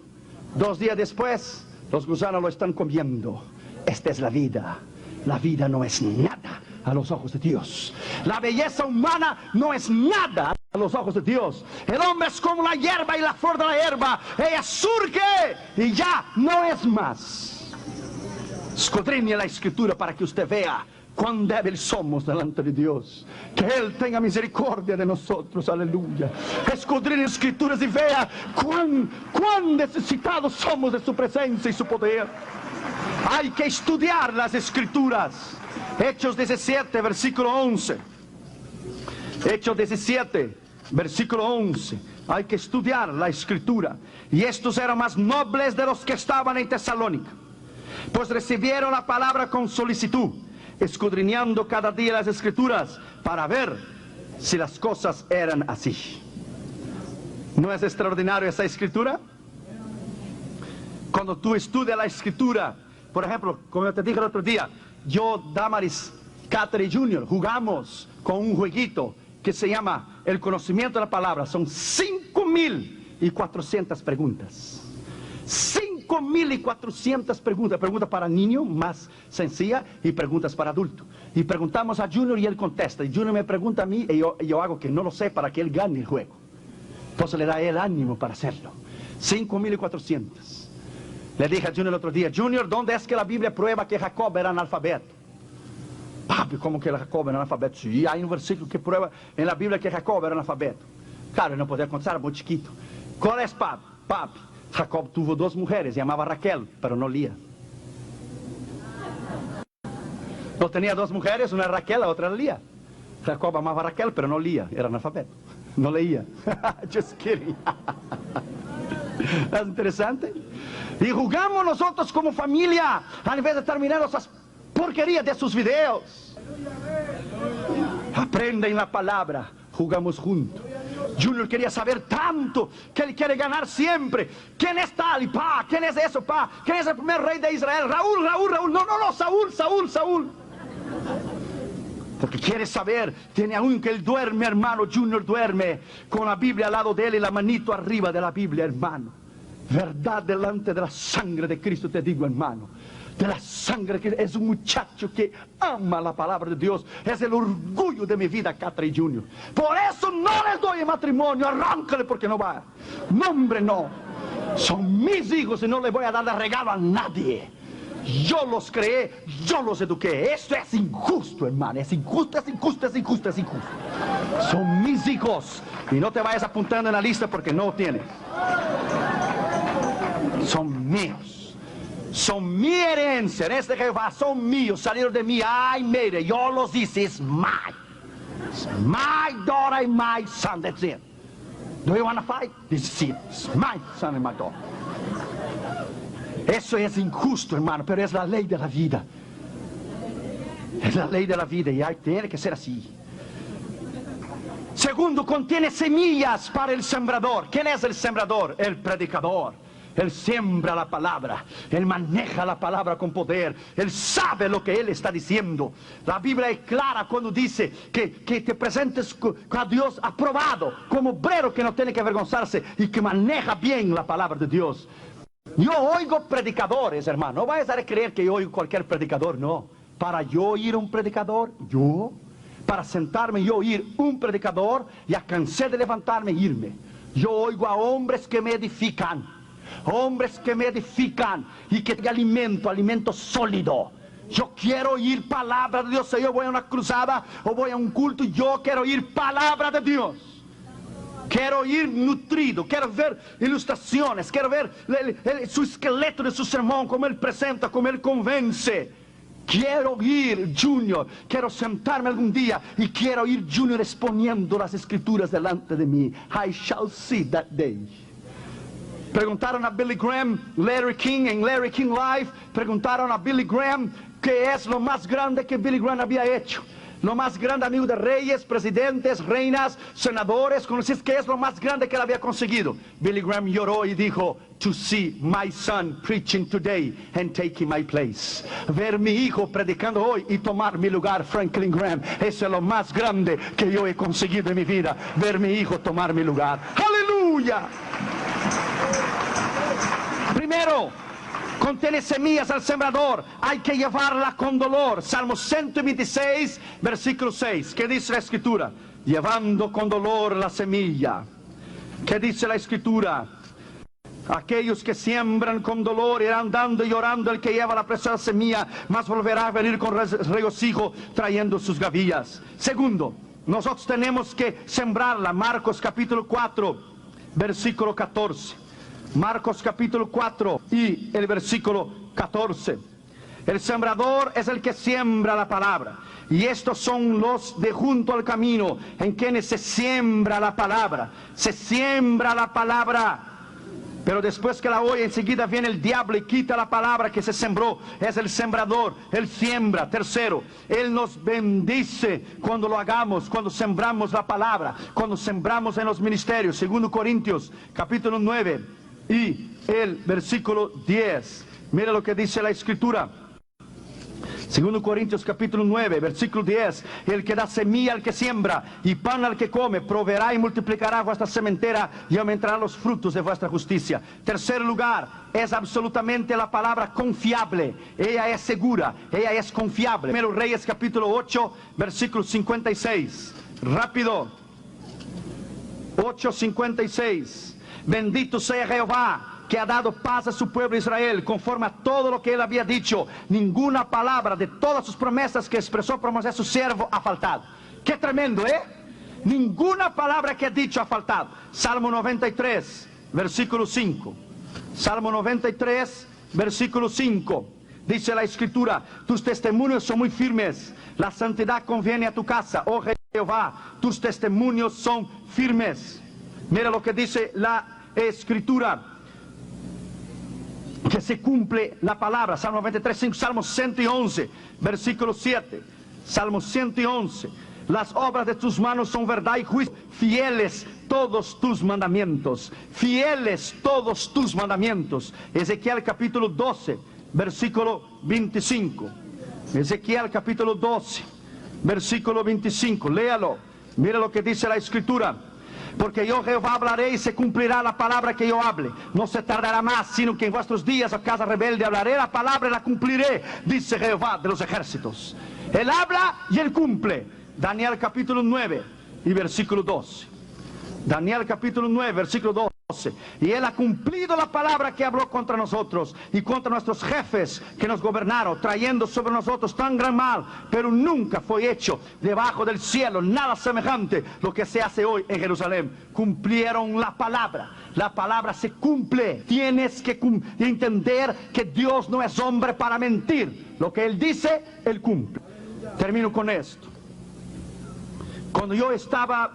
2 días después, los gusanos lo están comiendo. Esta es la vida. La vida no es nada a los ojos de Dios. La belleza humana no es nada a los ojos de Dios. El hombre es como la hierba y la flor de la hierba. Ella surge y ya no es más. Escudriñe la escritura para que usted vea cuán débiles somos delante de Dios. Que Él tenga misericordia de nosotros, aleluya. Escudriñe las Escrituras y vea cuán necesitados somos de su presencia y su poder. Hay que estudiar las Escrituras. Hechos 17, versículo 11. Hechos 17, versículo 11. Hay que estudiar la Escritura. Y estos eran más nobles de los que estaban en Tesalónica, pues recibieron la palabra con solicitud, escudriñando cada día las Escrituras para ver si las cosas eran así. ¿No es extraordinario esa Escritura? Cuando tú estudias la Escritura, por ejemplo, como yo te dije el otro día, yo, Damaris, Catherine Jr., jugamos con un jueguito que se llama el conocimiento de la palabra. Son 5.400 preguntas. 5.400 preguntas. Preguntas para niño, más sencilla, y preguntas para adulto. Y preguntamos a Junior y él contesta. Y Junior me pregunta a mí y yo hago que no lo sé para que él gane el juego. Entonces le da el ánimo para hacerlo. 5.400. Le dije a Junior el otro día: Junior, ¿dónde es que la Biblia prueba que Jacob era analfabeto? Papi, ¿cómo que Jacob era analfabeto? Sí, hay un versículo que prueba en la Biblia que Jacob era analfabeto. Claro, él no podía contestar, era muy chiquito. ¿Cuál es, papi? Papi, Jacob tuvo 2 mujeres, llamaba Raquel, pero no leía. No tenía 2 mujeres, una era Raquel, la otra era Lía. Jacob amaba a Raquel, pero no leía, era analfabeto. No leía. Just kidding. ¿Es interesante? Y jugamos nosotros como familia, a vez de terminar esas porquerías de sus videos. Aprenden la palabra, jugamos juntos. Junior quería saber tanto que él quiere ganar siempre. ¿Quién es tal? Y pa, ¿quién es eso, pa? ¿Quién es el primer rey de Israel? Raúl. No, Saúl. Porque quiere saber. Tiene aún que él duerme, hermano. Junior duerme con la Biblia al lado de él y la manito arriba de la Biblia, hermano. Verdad delante de la sangre de Cristo, te digo, hermano. De la sangre, que es un muchacho que ama la palabra de Dios. Es el orgullo de mi vida, Catherine Junior. Por eso no les doy el matrimonio. Arráncale porque no va. No, hombre, no. Son mis hijos y no les voy a dar de regalo a nadie. Yo los creé, yo los eduqué. Esto es injusto, hermano. Es injusto. Son mis hijos. Y no te vayas apuntando en la lista porque no tienes. Son míos. Son mi herencia, en este Jehová, son míos, salieron de mí. Ay, mire, yo los hice, it's mine. It's my daughter and my son, that's it. Do you want to fight? This is it. It's my son and my daughter. Eso es injusto, hermano, pero es la ley de la vida. Es la ley de la vida y tiene que ser así. Segundo, contiene semillas para el sembrador. ¿Quién es el sembrador? El predicador. Él siembra la palabra, él maneja la palabra con poder, él sabe lo que él está diciendo. La Biblia es clara cuando dice que te presentes a Dios aprobado, como obrero que no tiene que avergonzarse y que maneja bien la palabra de Dios. Yo oigo predicadores, hermano, no vayas a creer que yo oigo cualquier predicador, no. Para yo oír un predicador, para sentarme y oír un predicador, ya cansé de levantarme e irme. Yo oigo a hombres que me edifican. Hombres que me edifican y que alimento sólido. Yo quiero oír palabra de Dios. Si yo voy a una cruzada o voy a un culto, yo quiero oír palabra de Dios. Quiero ir nutrido, quiero ver ilustraciones, quiero ver su esqueleto de su sermón, cómo él presenta, cómo él convence. Quiero oír Junior, quiero sentarme algún día y quiero oír Junior exponiendo las Escrituras delante de mí. I shall see that day. Preguntaron a Billy Graham, Larry King, en Larry King Live, preguntaron a Billy Graham qué es lo más grande que Billy Graham había hecho. Lo más grande, amigo, de reyes, presidentes, reinas, senadores, conocidos, ¿qué es lo más grande que él había conseguido? Billy Graham lloró y dijo: to see my son preaching today and taking my place. Ver mi hijo predicando hoy y tomar mi lugar, Franklin Graham. Eso es lo más grande que yo he conseguido en mi vida. Ver mi hijo tomar mi lugar. ¡Aleluya! Primero, contiene semillas al sembrador. Hay que llevarla con dolor. Salmo 126, versículo 6. ¿Qué dice la Escritura? Llevando con dolor la semilla. ¿Qué dice la Escritura? Aquellos que siembran con dolor irán dando y llorando el que lleva la preciosa semilla, mas volverá a venir con regocijo trayendo sus gavillas. Segundo, nosotros tenemos que sembrarla. Marcos capítulo 4, versículo 14. Marcos capítulo 4 y el versículo 14. El sembrador es el que siembra la palabra. Y estos son los de junto al camino, en quienes se siembra la palabra. Se siembra la palabra. Pero después que la oye, enseguida viene el diablo y quita la palabra que se sembró. Es el sembrador, él siembra. Tercero, él nos bendice cuando lo hagamos, cuando sembramos la palabra, cuando sembramos en los ministerios. 2 Corintios capítulo 9 y el versículo 10. Mira lo que dice la Escritura. 2 Corintios capítulo 9, versículo 10. El que da semilla al que siembra y pan al que come, proveerá y multiplicará vuestra sementera y aumentará los frutos de vuestra justicia. Tercer lugar, es absolutamente la palabra confiable. Ella es segura, ella es confiable. 1 Reyes capítulo 8, versículo 56. Rápido. 8:56. Bendito sea Jehová, que ha dado paz a su pueblo Israel, conforme a todo lo que él había dicho. Ninguna palabra de todas sus promesas que expresó por Moisés su siervo ha faltado. Qué tremendo, ¿eh? Ninguna palabra que ha dicho ha faltado. Salmo 93, versículo 5. Salmo 93, versículo 5. Dice la Escritura: tus testimonios son muy firmes, la santidad conviene a tu casa, oh Jehová, tus testimonios son firmes. Mira lo que dice la Escritura, que se cumple la palabra. Salmo 93, 5, Salmo 111, versículo 7. Salmo 111. Las obras de tus manos son verdad y juicio. Fieles todos tus mandamientos. Fieles todos tus mandamientos. Ezequiel capítulo 12, versículo 25. Ezequiel capítulo 12, versículo 25. Léalo. Mira lo que dice la Escritura. Porque yo Jehová hablaré y se cumplirá la palabra que yo hable. No se tardará más, sino que en vuestros días, a casa rebelde, hablaré la palabra y la cumpliré, dice Jehová de los ejércitos. Él habla y él cumple. Daniel capítulo 9 y versículo 12. Daniel capítulo 9, versículo 12. Y él ha cumplido la palabra que habló contra nosotros y contra nuestros jefes que nos gobernaron, trayendo sobre nosotros tan gran mal, pero nunca fue hecho debajo del cielo nada semejante lo que se hace hoy en Jerusalén. Cumplieron la palabra se cumple. Tienes que entender que Dios no es hombre para mentir. Lo que él dice, él cumple. Termino con esto. Cuando yo estaba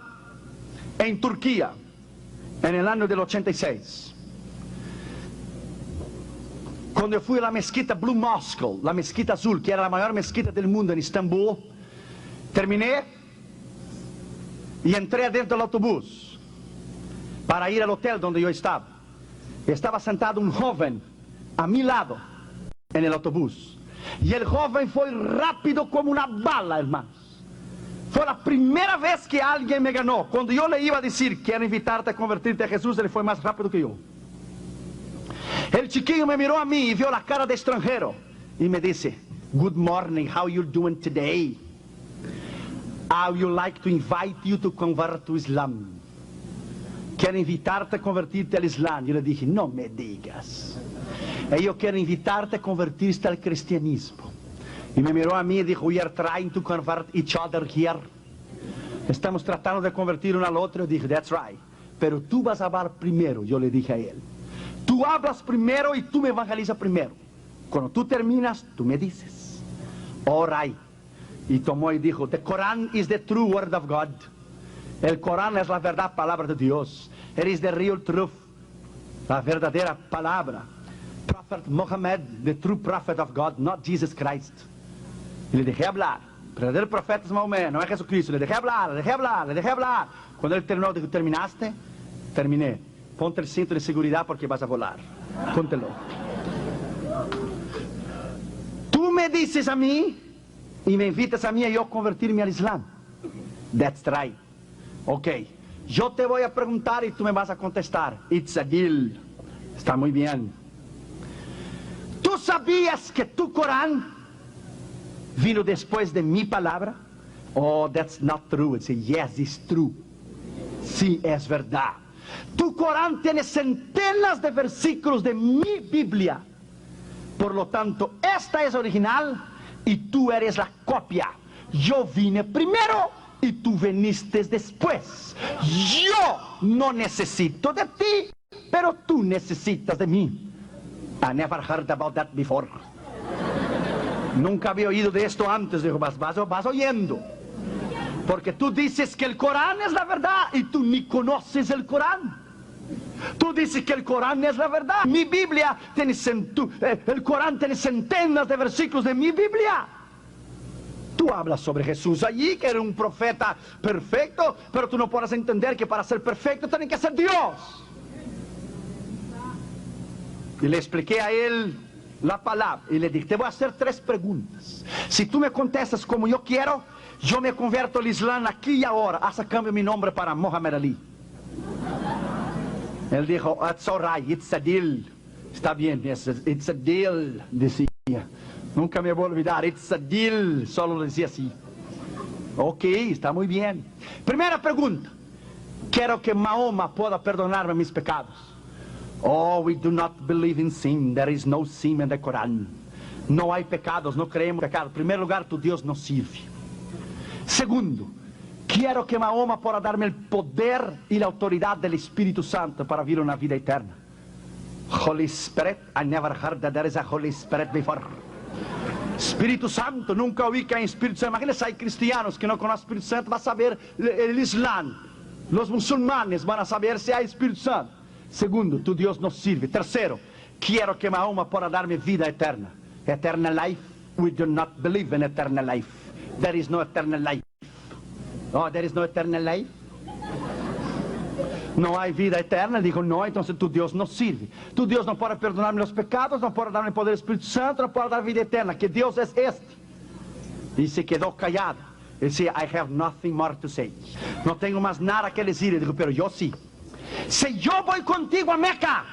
en Turquía en el año del 86, cuando yo fui a la mezquita Blue Mosque, la mezquita azul, que era la mayor mezquita del mundo en Estambul, terminé y entré dentro del autobús para ir al hotel donde yo estaba. Estaba sentado un joven a mi lado en el autobús, y el joven fue rápido como una bala, hermanos. Fue la primera vez que alguien me ganó. Cuando yo le iba a decir, quiero invitarte a convertirte a Jesús, él fue más rápido que yo. El chiquillo me miró a mí y vio la cara de extranjero y me dice: good morning, how you doing today? I would like to invite you to convert to Islam. Quiero invitarte a convertirte al Islam. Yo le dije: no me digas. Yo quiero invitarte a convertirte al cristianismo. Y me miró a mí y dijo: we are trying to convert each other here. Estamos tratando de convertir uno al otro. Yo dije: that's right. Pero tú vas a hablar primero. Yo le dije a él: tú hablas primero y tú me evangelizas primero. Cuando tú terminas, tú me dices. All right. Y tomó y dijo: the Quran is the true word of God. El Corán es la verdad, palabra de Dios. It is the real truth. La verdadera palabra. Prophet Muhammad, the true prophet of God, not Jesus Christ. Y le dejé hablar. El verdadero profeta es Mahomet, no es Jesucristo. Le dejé hablar, le dejé hablar, le dejé hablar. Cuando él terminó, dijo: ¿terminaste? Terminé. Ponte el cinto de seguridad porque vas a volar. Póntelo. Tú me dices a mí y me invitas a mí a yo convertirme al Islam. That's right. Ok. Yo te voy a preguntar y tú me vas a contestar. It's a deal. Está muy bien. ¿Tú sabías que tu Corán vino después de mi palabra? Oh, that's not true. It's a yes, it's true. Sí, es verdad. Tu Corán tiene centenas de versículos de mi Biblia. Por lo tanto, esta es original y tú eres la copia. Yo vine primero y tú viniste después. Yo no necesito de ti, pero tú necesitas de mí. I never heard about that before. Nunca había oído de esto antes. Dijo, vas oyendo. Porque tú dices que el Corán es la verdad y tú ni conoces el Corán. Tú dices que el Corán es la verdad. Mi Biblia tiene el Corán tiene centenas de versículos de mi Biblia. Tú hablas sobre Jesús allí, que era un profeta perfecto, pero tú no puedes entender que para ser perfecto tiene que ser Dios. Y le expliqué a él la palabra y le dije, te voy a hacer 3 preguntas. Si tú me contestas como yo quiero, yo me convierto al Islam aquí y ahora. Haz cambio mi nombre para Muhammad Ali. Él dijo, it's all right, it's a deal. Está bien, it's a deal, decía. Nunca me voy a olvidar, it's a deal. Solo decía así. Ok, está muy bien. Primera pregunta. Quiero que Mahoma pueda perdonarme mis pecados. Oh, we do not believe in sin. There is no sin in the Quran. No hay pecados, no creemos en pecados. En primer lugar, tu Dios nos sirve. Segundo, quiero que Mahoma pueda darme el poder y la autoridad del Espíritu Santo para vivir una vida eterna. Holy Spirit, I never heard that there is a Holy Spirit before. Espíritu Santo, nunca oí que hay Espíritu Santo. Imagínense, hay cristianos que no conocen Espíritu Santo, van a saber el Islam. Los musulmanes van a saber si hay Espíritu Santo. Segundo, tu Dios nos sirve. Tercero, quiero que Mahoma pueda darme vida eterna. Eternal life, we do not believe in eternal life. There is no eternal life. Oh, there is no eternal life. No hay vida eterna. Dijo, no, entonces tu Dios no sirve. Tu Dios no puede perdonarme los pecados, no puede darme el poder del Espíritu Santo, no puede dar vida eterna. ¿Qué Dios es este? Y se quedó callado. Él decía, I have nothing more to say. No tengo más nada que decir. Dijo, pero yo sí. Si yo voy contigo a Meca,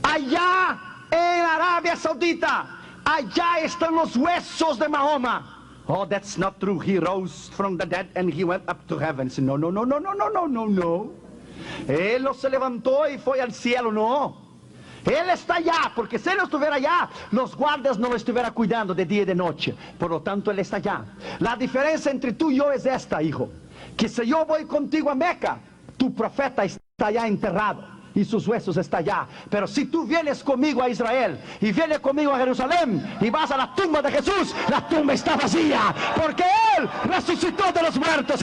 allá en Arabia Saudita, allá están los huesos de Mahoma. Oh, that's not true. He rose from the dead and he went up to heaven. No, no, no, no, no, no, no, no, no. Él no se levantó y fue al cielo, no. Él está allá, porque si él no estuviera allá, los guardias no lo estuvieran cuidando de día y de noche. Por lo tanto, él está allá. La diferencia entre tú y yo es esta, hijo. Que si yo voy contigo a Meca, tu profeta está allá enterrado y sus huesos están allá. Pero si tú vienes conmigo a Israel y vienes conmigo a Jerusalén y vas a la tumba de Jesús, la tumba está vacía, porque Él resucitó de los muertos.